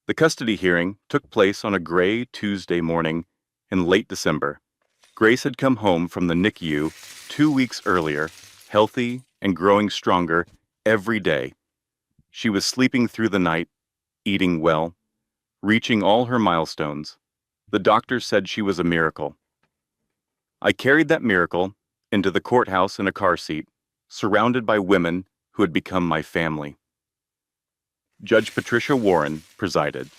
The custody hearing took place on a gray Tuesday morning in late December. Grace had come home from the NICU 2 weeks earlier, healthy and growing stronger every day. She was sleeping through the night, eating well, reaching all her milestones. The doctors said she was a miracle. I carried that miracle into the courthouse in a car seat, surrounded by women who had become my family. Judge Patricia Warren presided.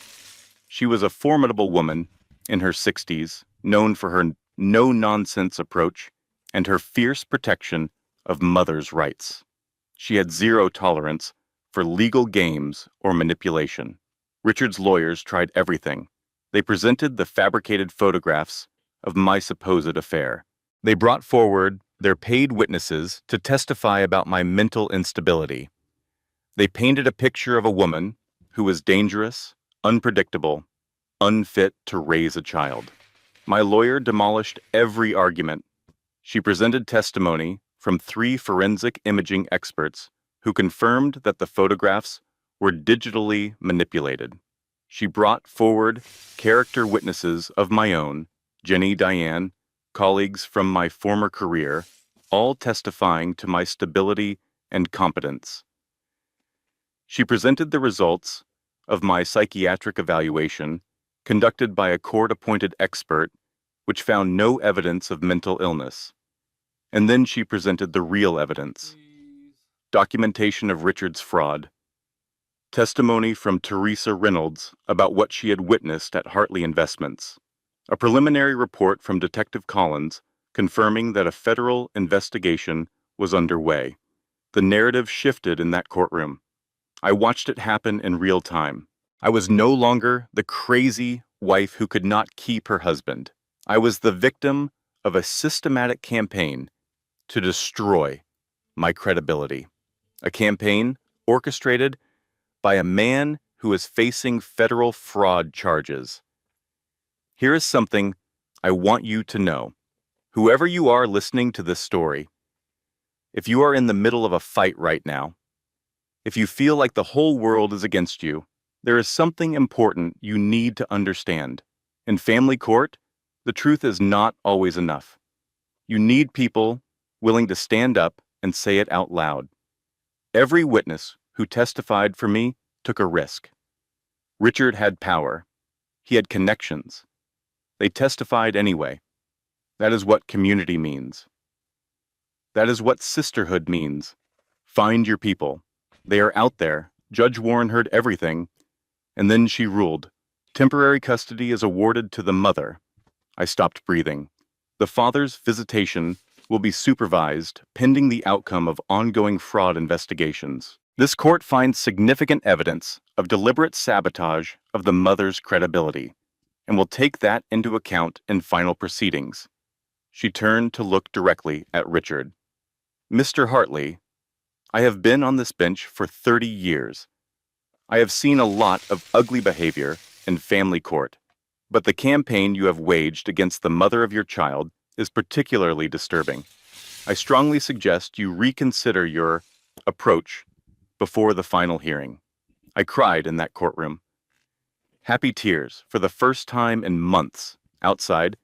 She was a formidable woman in her 60s, known for her no-nonsense approach and her fierce protection of mothers' rights. She had zero tolerance for legal games or manipulation. Richard's lawyers tried everything. They presented the fabricated photographs of my supposed affair. They brought forward their paid witnesses to testify about my mental instability. They painted a picture of a woman who was dangerous, unpredictable, unfit to raise a child. My lawyer demolished every argument. She presented testimony from 3 forensic imaging experts who confirmed that the photographs were digitally manipulated. She brought forward character witnesses of my own, Jenny, Diane, colleagues from my former career, all testifying to my stability and competence. She presented the results of my psychiatric evaluation conducted by a court-appointed expert which found no evidence of mental illness. And then she presented the real evidence. Documentation of Richard's fraud. Testimony from Teresa Reynolds about what she had witnessed at Hartley Investments. A preliminary report from Detective Collins confirming that a federal investigation was underway. The narrative shifted in that courtroom. I watched it happen in real time. I was no longer the crazy wife who could not keep her husband. I was the victim of a systematic campaign to destroy my credibility. A campaign orchestrated by a man who is facing federal fraud charges. Here is something I want you to know. Whoever you are listening to this story, if you are in the middle of a fight right now, if you feel like the whole world is against you, there is something important you need to understand. In family court, the truth is not always enough. You need people willing to stand up and say it out loud. Every witness who testified for me took a risk. Richard had power. He had connections. They testified anyway. That is what community means. That is what sisterhood means. Find your people. They are out there. Judge Warren heard everything, and then she ruled. Temporary custody is awarded to the mother. I stopped breathing. The father's visitation will be supervised pending the outcome of ongoing fraud investigations. This court finds significant evidence of deliberate sabotage of the mother's credibility and will take that into account in final proceedings. She turned to look directly at Richard. Mr. Hartley, I have been on this bench for 30 years. I have seen a lot of ugly behavior in family court, but the campaign you have waged against the mother of your child is particularly disturbing. I strongly suggest you reconsider your approach before the final hearing. I cried in that courtroom. Happy tears for the first time in months Outside,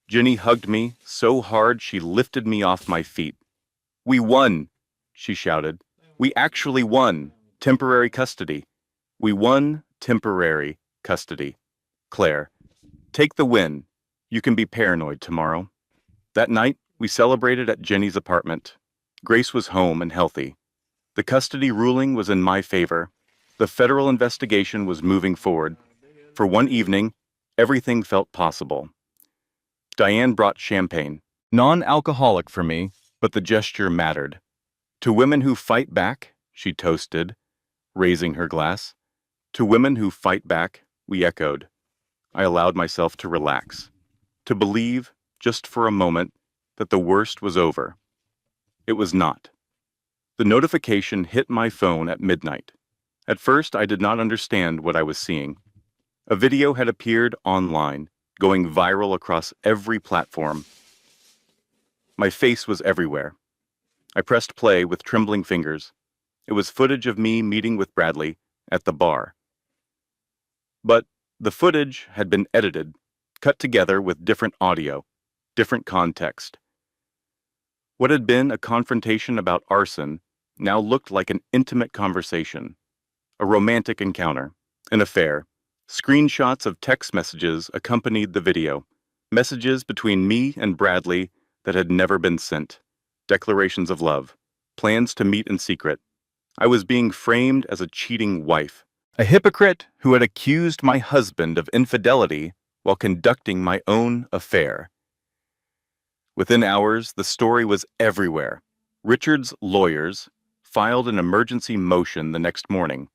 Jenny hugged me so hard she lifted me off my feet. "We won," she shouted. "We actually won. Temporary custody. We won temporary custody. Claire, take the win. You can be paranoid tomorrow." That night, we celebrated at Jenny's apartment. Grace was home and healthy. The custody ruling was in my favor. The federal investigation was moving forward. For one evening, everything felt possible. Diane brought champagne. Non-alcoholic for me, but the gesture mattered. "To women who fight back," she toasted, raising her glass. "To women who fight back," we echoed. I allowed myself to relax, to believe, just for a moment, that the worst was over. It was not. The notification hit my phone at midnight. At first, I did not understand what I was seeing. A video had appeared online, going viral across every platform. My face was everywhere. I pressed play with trembling fingers. It was footage of me meeting with Bradley at the bar. But the footage had been edited, cut together with different audio, different context. What had been a confrontation about arson now looked like an intimate conversation, a romantic encounter, an affair. Screenshots of text messages accompanied the video, messages between me and Bradley that had never been sent, declarations of love, plans to meet in secret. I was being framed as a cheating wife, a hypocrite who had accused my husband of infidelity while conducting my own affair. Within hours, the story was everywhere. Richard's lawyers filed an emergency motion the next morning.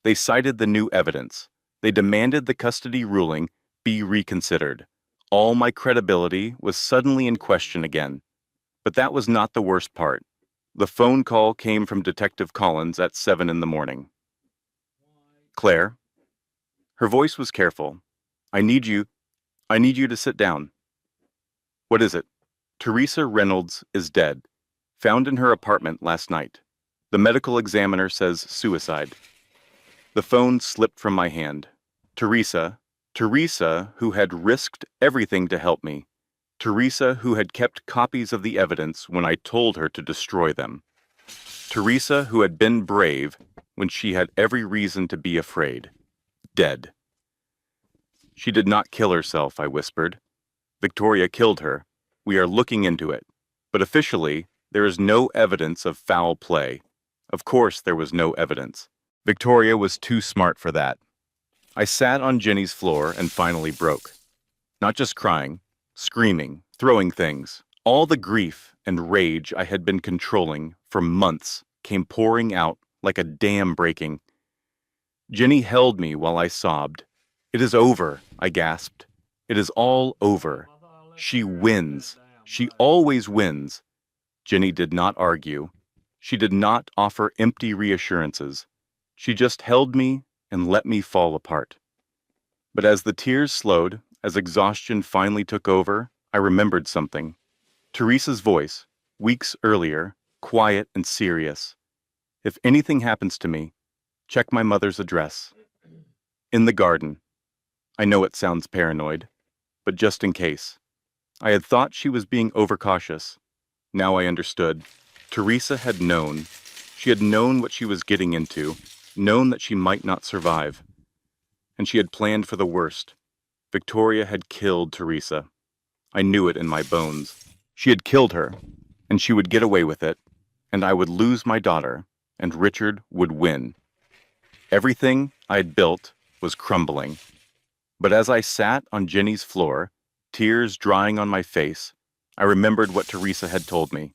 They cited the new evidence. They demanded the custody ruling be reconsidered. All my credibility was suddenly in question again. But that was not the worst part. The phone call came from Detective Collins at 7 in the morning. "Claire." Her voice was careful. I need you to sit down." "What is it?" "Teresa Reynolds is dead. Found in her apartment last night. The medical examiner says suicide." The phone slipped from my hand. Teresa, who had risked everything to help me. Teresa, who had kept copies of the evidence when I told her to destroy them. Teresa, who had been brave when she had every reason to be afraid. Dead. "She did not kill herself," I whispered. "Victoria killed her. We are looking into it. But officially, there is no evidence of foul play." Of course there was no evidence. Victoria was too smart for that. I sat on Jenny's floor and finally broke. Not just crying, screaming, throwing things. All the grief and rage I had been controlling for months came pouring out like a dam breaking. Jenny held me while I sobbed. "It is over," I gasped. "It is all over. She wins. She always wins." Jenny did not argue. She did not offer empty reassurances. She just held me and let me fall apart. But as the tears slowed, as exhaustion finally took over, I remembered something. Teresa's voice, weeks earlier, quiet and serious. "If anything happens to me, check my mother's address. In the garden." I know it sounds paranoid, but just in case. I had thought she was being overcautious. Now I understood. Teresa had known. She had known what she was getting into, known that she might not survive. And she had planned for the worst. Victoria had killed Teresa. I knew it in my bones. She had killed her, and she would get away with it, and I would lose my daughter, and Richard would win. Everything I had built was crumbling. But as I sat on Jenny's floor, tears drying on my face, I remembered what Teresa had told me,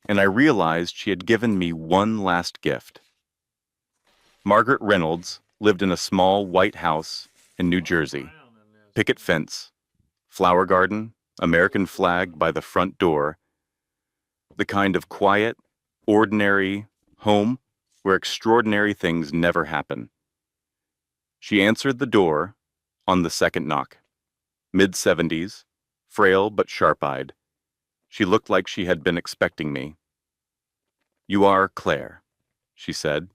and I realized she had given me one last gift. Margaret Reynolds lived in a small white house in New Jersey. Picket fence, flower garden, American flag by the front door, the kind of quiet, ordinary home where extraordinary things never happen. She answered the door on the second knock. Mid-70s, frail but sharp-eyed. She looked like she had been expecting me. "You are Claire," she said.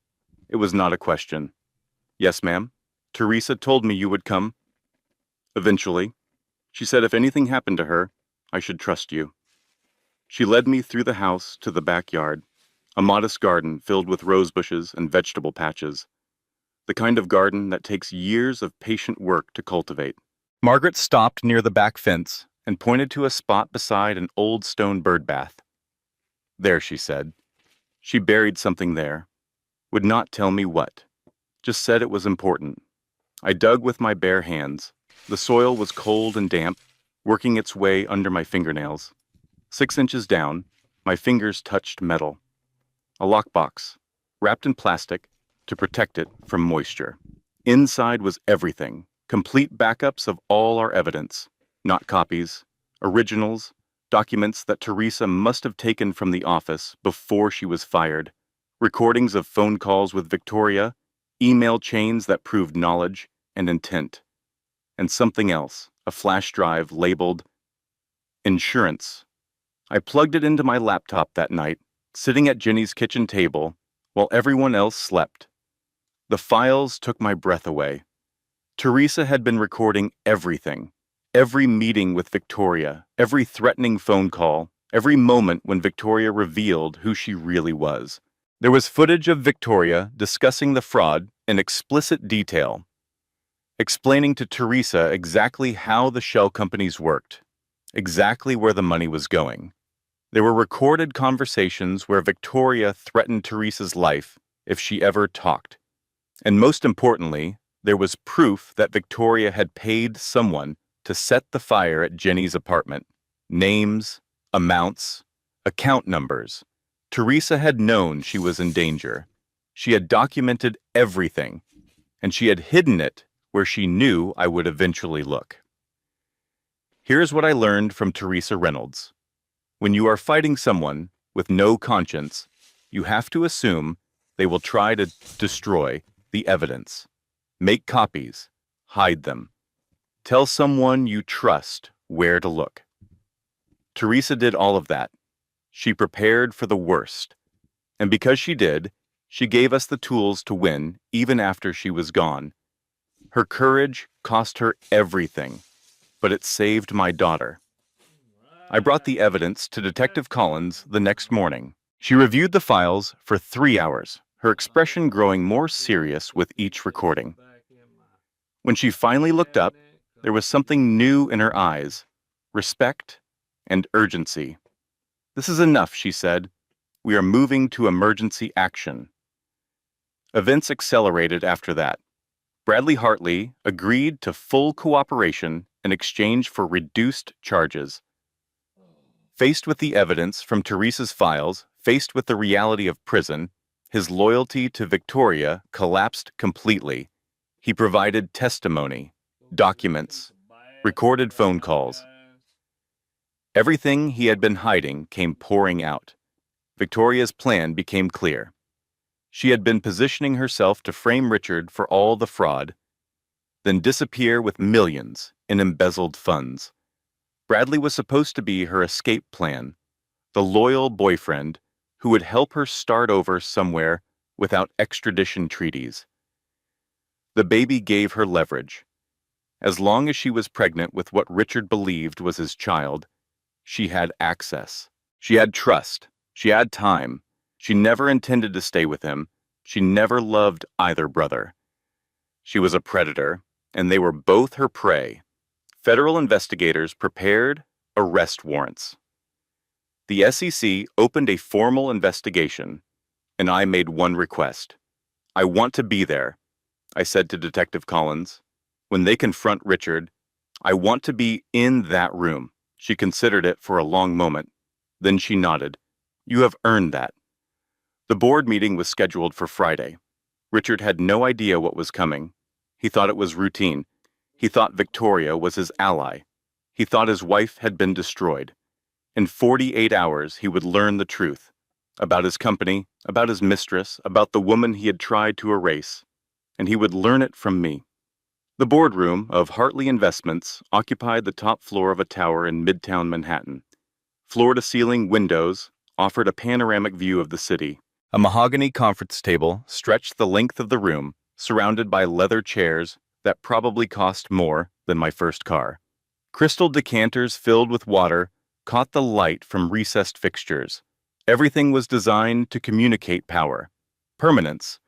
It was not a question. "Yes, ma'am. Teresa told me you would come." "Eventually." She said if anything happened to her, I should trust you. She led me through the house to the backyard, a modest garden filled with rose bushes and vegetable patches, the kind of garden that takes years of patient work to cultivate. Margaret stopped near the back fence and pointed to a spot beside an old stone bird bath. There, she said. She buried something there. Would not tell me what. Just said it was important. I dug with my bare hands. The soil was cold and damp, working its way under my fingernails. 6 inches down, my fingers touched metal. A lockbox, wrapped in plastic to protect it from moisture. Inside was everything, complete backups of all our evidence, not copies, originals, documents that Teresa must have taken from the office before she was fired, recordings of phone calls with Victoria, email chains that proved knowledge and intent, and something else, a flash drive labeled insurance. I plugged it into my laptop that night, sitting at Jenny's kitchen table while everyone else slept. The files took my breath away. Teresa had been recording everything. Every meeting with Victoria, every threatening phone call, every moment when Victoria revealed who she really was. There was footage of Victoria discussing the fraud in explicit detail, explaining to Teresa exactly how the shell companies worked, exactly where the money was going. There were recorded conversations where Victoria threatened Teresa's life if she ever talked. And most importantly, there was proof that Victoria had paid someone to set the fire at Jenny's apartment. Names, amounts, account numbers. Teresa had known she was in danger. She had documented everything, and she had hidden it where she knew I would eventually look. Here's what I learned from Teresa Reynolds. When you are fighting someone with no conscience, you have to assume they will try to destroy the evidence. Make copies. Hide them. Tell someone you trust where to look. Teresa did all of that. She prepared for the worst. And because she did, she gave us the tools to win even after she was gone. Her courage cost her everything, but it saved my daughter. I brought the evidence to Detective Collins the next morning. She reviewed the files for 3 hours, her expression growing more serious with each recording. When she finally looked up, there was something new in her eyes, respect and urgency. This is enough, she said. We are moving to emergency action. Events accelerated after that. Bradley Hartley agreed to full cooperation in exchange for reduced charges. Faced with the evidence from Teresa's files, faced with the reality of prison, his loyalty to Victoria collapsed completely. He provided testimony, documents, recorded phone calls. Everything he had been hiding came pouring out. Victoria's plan became clear. She had been positioning herself to frame Richard for all the fraud, then disappear with millions in embezzled funds. Bradley was supposed to be her escape plan, the loyal boyfriend who would help her start over somewhere without extradition treaties. The baby gave her leverage. As long as she was pregnant with what Richard believed was his child, she had access. She had trust. She had time. She never intended to stay with him. She never loved either brother. She was a predator, and they were both her prey. Federal investigators prepared arrest warrants. The SEC opened a formal investigation, and I made one request. I want to be there, I said to Detective Collins. When they confront Richard, I want to be in that room. She considered it for a long moment. Then she nodded. You have earned that. The board meeting was scheduled for Friday. Richard had no idea what was coming. He thought it was routine. He thought Victoria was his ally. He thought his wife had been destroyed. In 48 hours, he would learn the truth about his company, about his mistress, about the woman he had tried to erase, and he would learn it from me. The boardroom of Hartley Investments occupied the top floor of a tower in Midtown Manhattan. Floor-to-ceiling windows offered a panoramic view of the city. A mahogany conference table stretched the length of the room, surrounded by leather chairs that probably cost more than my first car. Crystal decanters filled with water caught the light from recessed fixtures. Everything was designed to communicate power, permanence,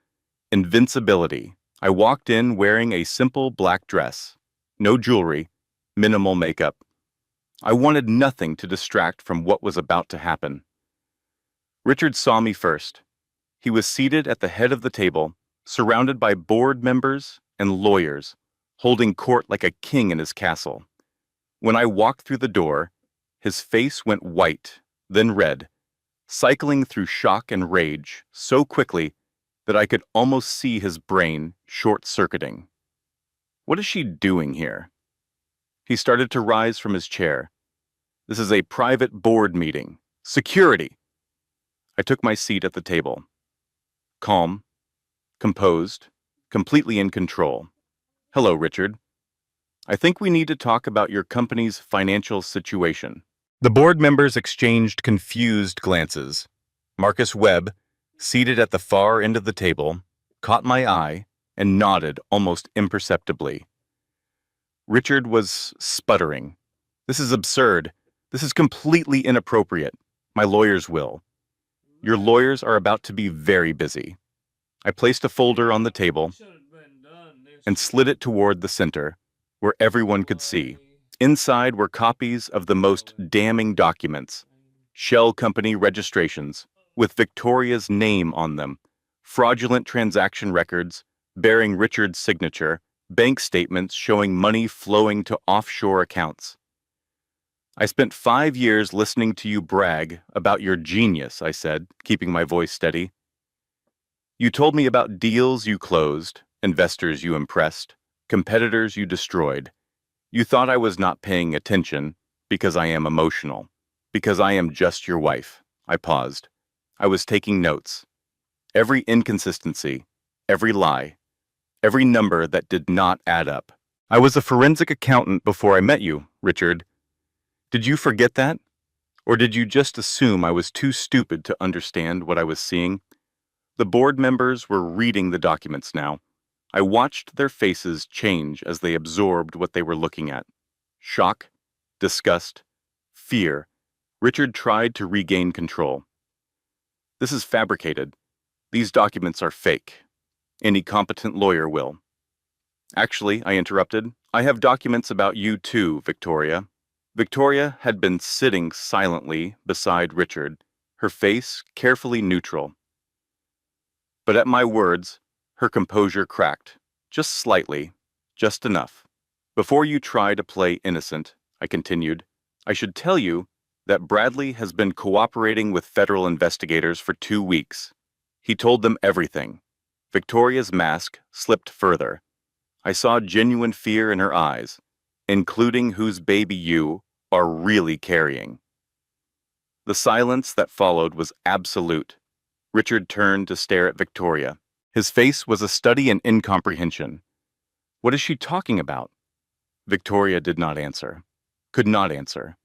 invincibility. I walked in wearing a simple black dress, no jewelry, minimal makeup. I wanted nothing to distract from what was about to happen. Richard saw me first. He was seated at the head of the table, surrounded by board members and lawyers, holding court like a king in his castle. When I walked through the door, his face went white, then red, cycling through shock and rage so quickly that I could almost see his brain short-circuiting. What is she doing here? He started to rise from his chair. This is a private board meeting. Security! I took my seat at the table. Calm, composed, completely in control. Hello, Richard. I think we need to talk about your company's financial situation. The board members exchanged confused glances. Marcus Webb, seated at the far end of the table, caught my eye and nodded almost imperceptibly. Richard was sputtering. This is absurd. This is completely inappropriate. My lawyers will. Your lawyers are about to be very busy. I placed a folder on the table and slid it toward the center, where everyone could see. Inside were copies of the most damning documents, shell company registrations with Victoria's name on them, fraudulent transaction records bearing Richard's signature, bank statements showing money flowing to offshore accounts. I spent 5 years listening to you brag about your genius, I said, keeping my voice steady. You told me about deals you closed, investors you impressed, competitors you destroyed. You thought I was not paying attention because I am emotional, because I am just your wife. I paused. I was taking notes. Every inconsistency, every lie, every number that did not add up. I was a forensic accountant before I met you, Richard. Did you forget that? Or did you just assume I was too stupid to understand what I was seeing? The board members were reading the documents now. I watched their faces change as they absorbed what they were looking at. Shock, disgust, fear. Richard tried to regain control. This is fabricated. These documents are fake. Any competent lawyer will. Actually, I interrupted, I have documents about you too, Victoria. Victoria had been sitting silently beside Richard, her face carefully neutral. But at my words, her composure cracked, just slightly, just enough. Before you try to play innocent, I continued, I should tell you that Bradley has been cooperating with federal investigators for 2 weeks. He told them everything. Victoria's mask slipped further. I saw genuine fear in her eyes, including whose baby you are really carrying. The silence that followed was absolute. Richard turned to stare at Victoria. His face was a study in incomprehension. What is she talking about? Victoria did not answer, could not answer.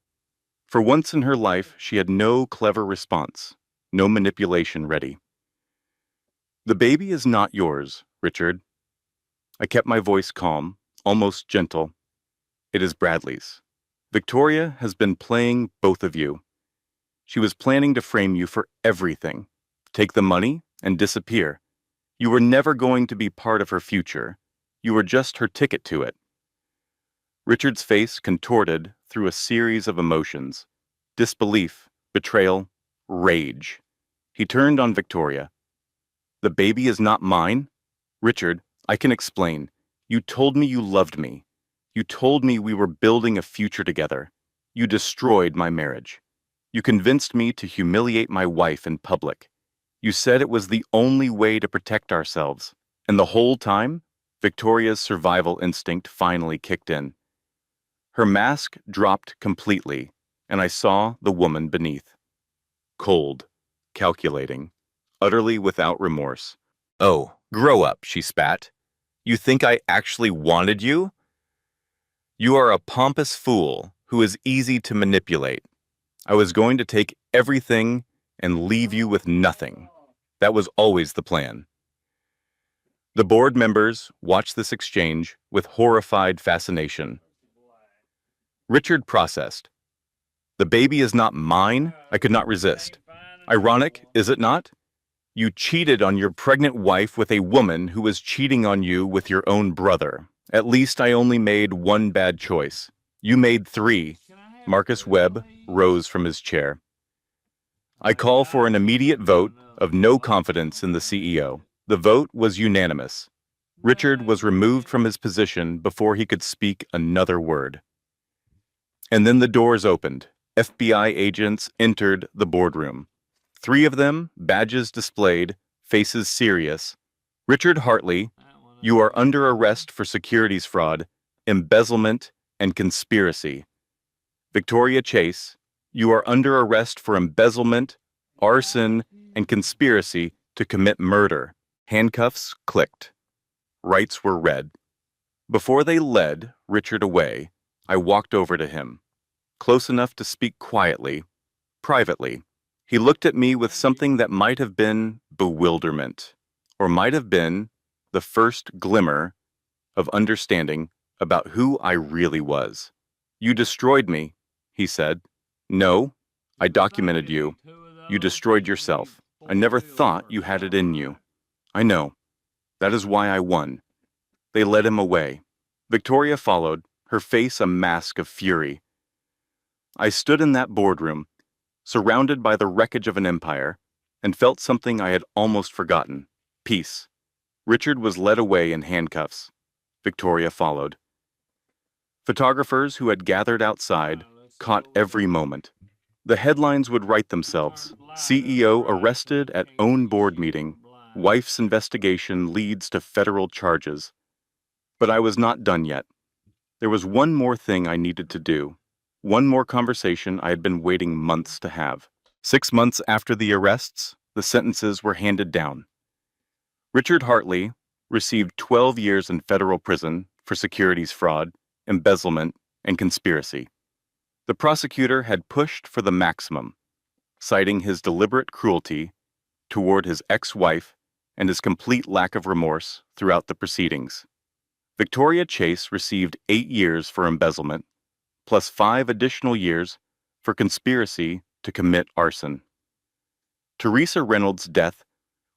For once in her life, she had no clever response, no manipulation ready. The baby is not yours, Richard. I kept my voice calm, almost gentle. It is Bradley's. Victoria has been playing both of you. She was planning to frame you for everything, take the money and disappear. You were never going to be part of her future. You were just her ticket to it. Richard's face contorted through a series of emotions: disbelief, betrayal, rage. He turned on Victoria. The baby is not mine? Richard, I can explain. You told me you loved me. You told me we were building a future together. You destroyed my marriage. You convinced me to humiliate my wife in public. You said it was the only way to protect ourselves. And the whole time, Victoria's survival instinct finally kicked in. Her mask dropped completely, and I saw the woman beneath. Cold, calculating, utterly without remorse. Oh, grow up, she spat. You think I actually wanted you? You are a pompous fool who is easy to manipulate. I was going to take everything and leave you with nothing. That was always the plan. The board members watched this exchange with horrified fascination. Richard processed. The baby is not mine. I could not resist. Ironic, is it not? You cheated on your pregnant wife with a woman who was cheating on you with your own brother. At least I only made one bad choice. You made three. Marcus Webb rose from his chair. I call for an immediate vote of no confidence in the CEO. The vote was unanimous. Richard was removed from his position before he could speak another word. And then the doors opened. FBI agents entered the boardroom. 3 of them, badges displayed, faces serious. Richard Hartley, you are under arrest for securities fraud, embezzlement, and conspiracy. Victoria Chase, you are under arrest for embezzlement, arson, and conspiracy to commit murder. Handcuffs clicked. Rights were read. Before they led Richard away, I walked over to him, close enough to speak quietly, privately. He looked at me with something that might have been bewilderment, or might have been the first glimmer of understanding about who I really was. You destroyed me, he said. No, I documented you. You destroyed yourself. I never thought you had it in you. I know. That is why I won. They led him away. Victoria followed, her face a mask of fury. I stood in that boardroom, surrounded by the wreckage of an empire, and felt something I had almost forgotten: peace. Richard was led away in handcuffs. Victoria followed. Photographers who had gathered outside caught every moment. The headlines would write themselves: CEO arrested at own board meeting. Wife's investigation leads to federal charges. But I was not done yet. There was one more thing I needed to do. One more conversation I had been waiting months to have. 6 months after the arrests, the sentences were handed down. Richard Hartley received 12 years in federal prison for securities fraud, embezzlement, and conspiracy. The prosecutor had pushed for the maximum, citing his deliberate cruelty toward his ex-wife and his complete lack of remorse throughout the proceedings. Victoria Chase received 8 years for embezzlement, plus 5 additional years for conspiracy to commit arson. Teresa Reynolds' death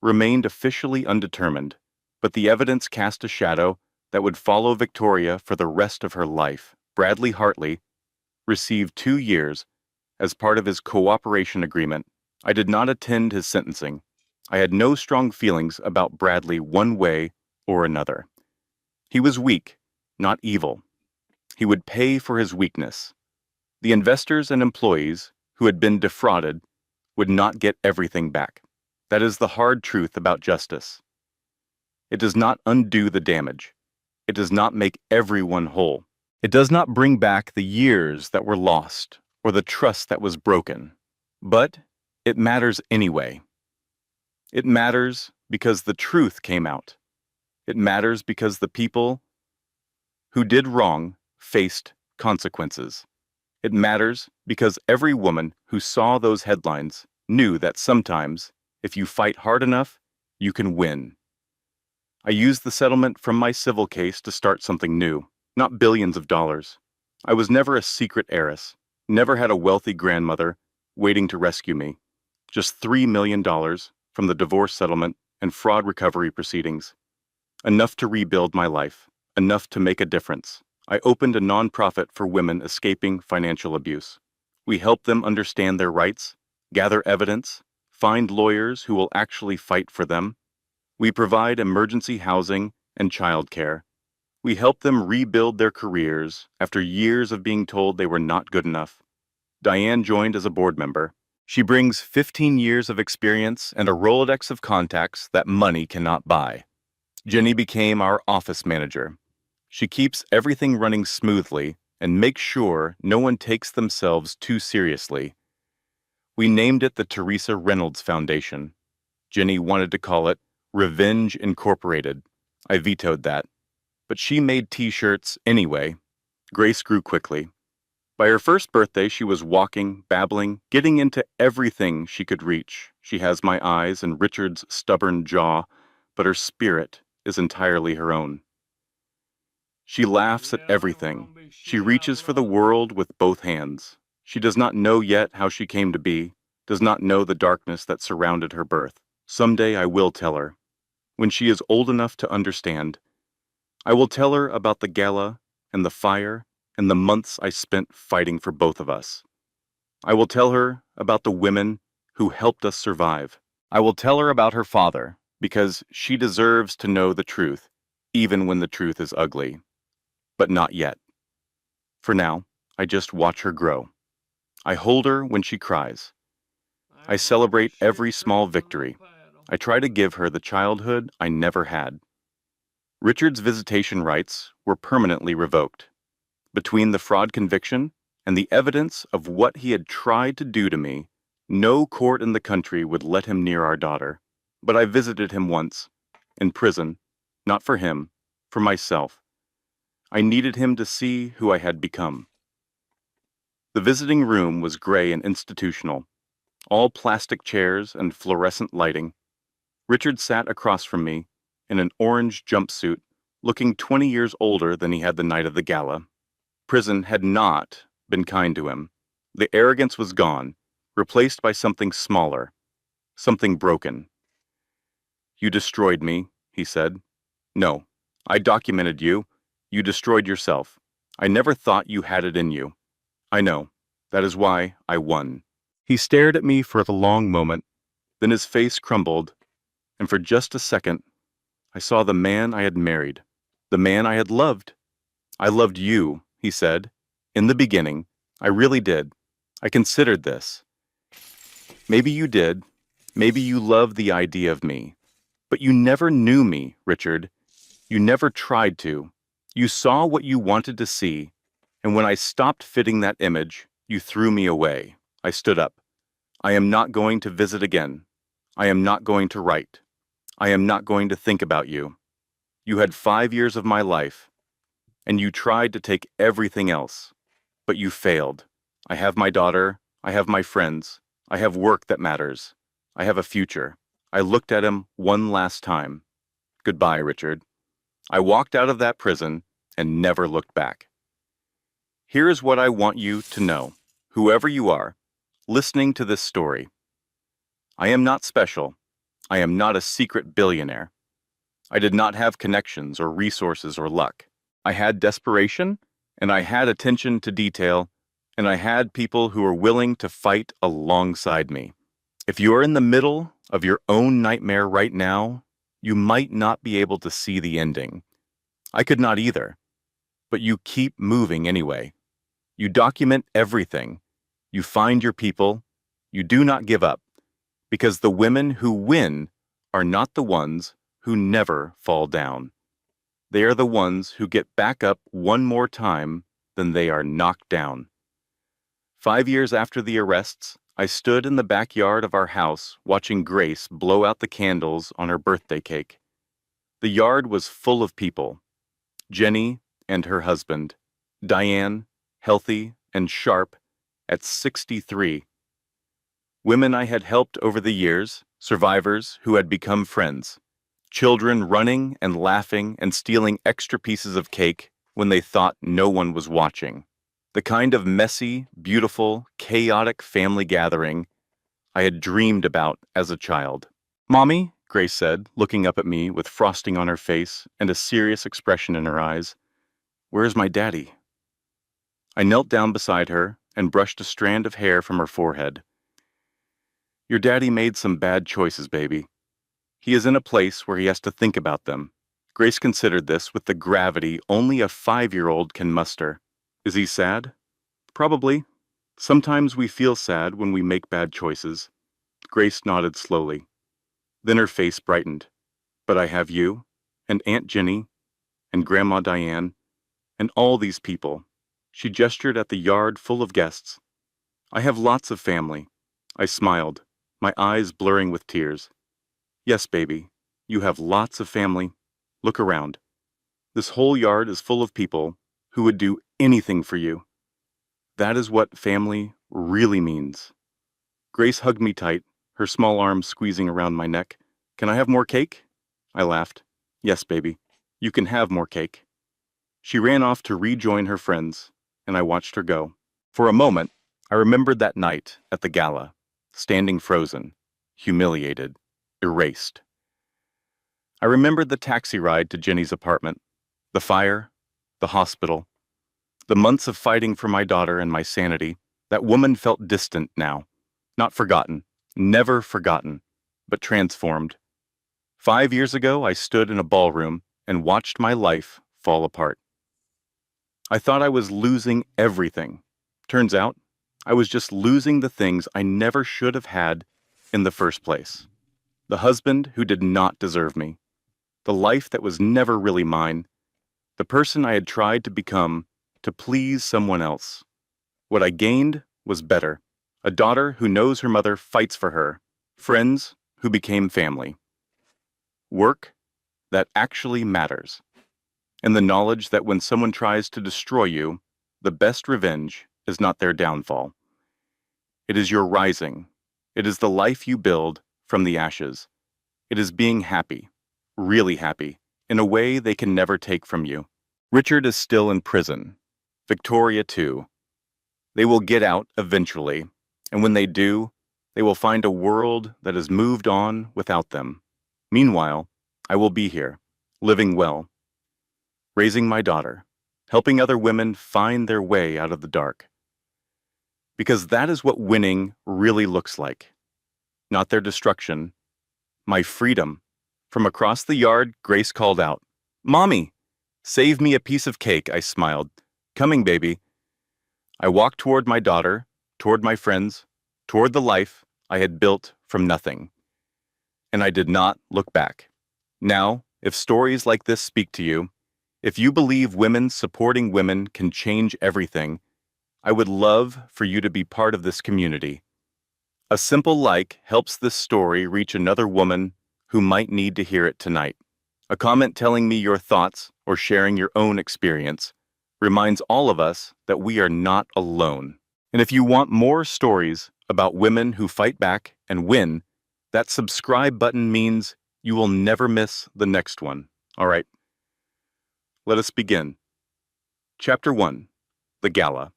remained officially undetermined, but the evidence cast a shadow that would follow Victoria for the rest of her life. Bradley Hartley received 2 years as part of his cooperation agreement. I did not attend his sentencing. I had no strong feelings about Bradley one way or another. He was weak, not evil. He would pay for his weakness. The investors and employees who had been defrauded would not get everything back. That is the hard truth about justice. It does not undo the damage. It does not make everyone whole. It does not bring back the years that were lost or the trust that was broken. But it matters anyway. It matters because the truth came out. It matters because the people who did wrong faced consequences. It matters because every woman who saw those headlines knew that sometimes, if you fight hard enough, you can win. I used the settlement from my civil case to start something new, not billions of dollars. I was never a secret heiress, never had a wealthy grandmother waiting to rescue me. Just $3 million from the divorce settlement and fraud recovery proceedings. Enough to rebuild my life, enough to make a difference. I opened a nonprofit for women escaping financial abuse. We help them understand their rights, gather evidence, find lawyers who will actually fight for them. We provide emergency housing and childcare. We help them rebuild their careers after years of being told they were not good enough. Diane joined as a board member. She brings 15 years of experience and a Rolodex of contacts that money cannot buy. Jenny became our office manager. She keeps everything running smoothly and makes sure no one takes themselves too seriously. We named it the Teresa Reynolds Foundation. Jenny wanted to call it Revenge Incorporated. I vetoed that. But she made t-shirts anyway. Grace grew quickly. By her first birthday, she was walking, babbling, getting into everything she could reach. She has my eyes and Richard's stubborn jaw, but her spirit is entirely her own. She laughs at everything. She reaches for the world with both hands. She does not know yet how she came to be, does not know the darkness that surrounded her birth. Someday I will tell her, when she is old enough to understand. I will tell her about the gala and the fire and the months I spent fighting for both of us. I will tell her about the women who helped us survive. I will tell her about her father, because she deserves to know the truth, even when the truth is ugly. But not yet. For now, I just watch her grow. I hold her when she cries. I celebrate every small victory. I try to give her the childhood I never had. Richard's visitation rights were permanently revoked. Between the fraud conviction and the evidence of what he had tried to do to me, no court in the country would let him near our daughter. But I visited him once, in prison, not for him, for myself. I needed him to see who I had become. The visiting room was gray and institutional, all plastic chairs and fluorescent lighting. Richard sat across from me, in an orange jumpsuit, looking 20 years older than he had the night of the gala. Prison had not been kind to him. The arrogance was gone, replaced by something smaller, something broken. "You destroyed me," he said. "No, I documented you. You destroyed yourself. I never thought you had it in you. I know. That is why I won." He stared at me for a long moment, then his face crumbled, and for just a second, I saw the man I had married, the man I had loved. "I loved you," he said. "In the beginning, I really did. I considered this. Maybe you did. Maybe you loved the idea of me. But you never knew me, Richard. You never tried to. You saw what you wanted to see, and when I stopped fitting that image, you threw me away." I stood up. "I am not going to visit again. I am not going to write. I am not going to think about you. You had 5 years of my life, and you tried to take everything else. But you failed. I have my daughter. I have my friends. I have work that matters. I have a future." I looked at him one last time. "Goodbye, Richard." I walked out of that prison and never looked back. Here is what I want you to know, whoever you are, listening to this story. I am not special. I am not a secret billionaire. I did not have connections or resources or luck. I had desperation, and I had attention to detail, and I had people who were willing to fight alongside me. If you are in the middle of your own nightmare right now, you might not be able to see the ending. I could not either. But you keep moving anyway. You document everything. You find your people. You do not give up. Because the women who win are not the ones who never fall down. They are the ones who get back up one more time than they are knocked down. 5 years after the arrests, I stood in the backyard of our house watching Grace blow out the candles on her birthday cake. The yard was full of people. Jenny and her husband, Diane, healthy and sharp, at 63. Women I had helped over the years, survivors who had become friends. Children running and laughing and stealing extra pieces of cake when they thought no one was watching. The kind of messy, beautiful, chaotic family gathering I had dreamed about as a child. "Mommy," Grace said, looking up at me with frosting on her face and a serious expression in her eyes, "where is my daddy?" I knelt down beside her and brushed a strand of hair from her forehead. "Your daddy made some bad choices, baby. He is in a place where he has to think about them." Grace considered this with the gravity only a 5-year-old can muster. "Is he sad?" "Probably. Sometimes we feel sad when we make bad choices." Grace nodded slowly. Then her face brightened. "But I have you, and Aunt Jenny, and Grandma Diane, and all these people." She gestured at the yard full of guests. "I have lots of family." I smiled, my eyes blurring with tears. "Yes, baby, you have lots of family. Look around. This whole yard is full of people who would do anything for you. That is what family really means." Grace hugged me tight, her small arms squeezing around my neck. "Can I have more cake?" I laughed. "Yes, baby, you can have more cake." She ran off to rejoin her friends, and I watched her go. For a moment, I remembered that night at the gala, standing frozen, humiliated, erased. I remembered the taxi ride to Jenny's apartment, the fire, the hospital, the months of fighting for my daughter and my sanity. That woman felt distant now, not forgotten, never forgotten, but transformed. 5 years ago, I stood in a ballroom and watched my life fall apart. I thought I was losing everything. Turns out, I was just losing the things I never should have had in the first place. The husband who did not deserve me, the life that was never really mine, the person I had tried to become to please someone else. What I gained was better. A daughter who knows her mother fights for her, friends who became family, work that actually matters, and the knowledge that when someone tries to destroy you, the best revenge is not their downfall. It is your rising. It is the life you build from the ashes. It is being happy, really happy, in a way they can never take from you. Richard is still in prison. Victoria too. They will get out eventually, and when they do, they will find a world that has moved on without them. Meanwhile, I will be here, living well, raising my daughter, helping other women find their way out of the dark. Because that is what winning really looks like. Not their destruction, my freedom. From across the yard, Grace called out, "Mommy, save me a piece of cake," I smiled. "Coming, baby." I walked toward my daughter, toward my friends, toward the life I had built from nothing. And I did not look back. Now, if stories like this speak to you, if you believe women supporting women can change everything, I would love for you to be part of this community. A simple like helps this story reach another woman who might need to hear it tonight. A comment telling me your thoughts or sharing your own experience reminds all of us that we are not alone. And if you want more stories about women who fight back and win, that subscribe button means you will never miss the next one. All right, let us begin. Chapter 1, The Gala.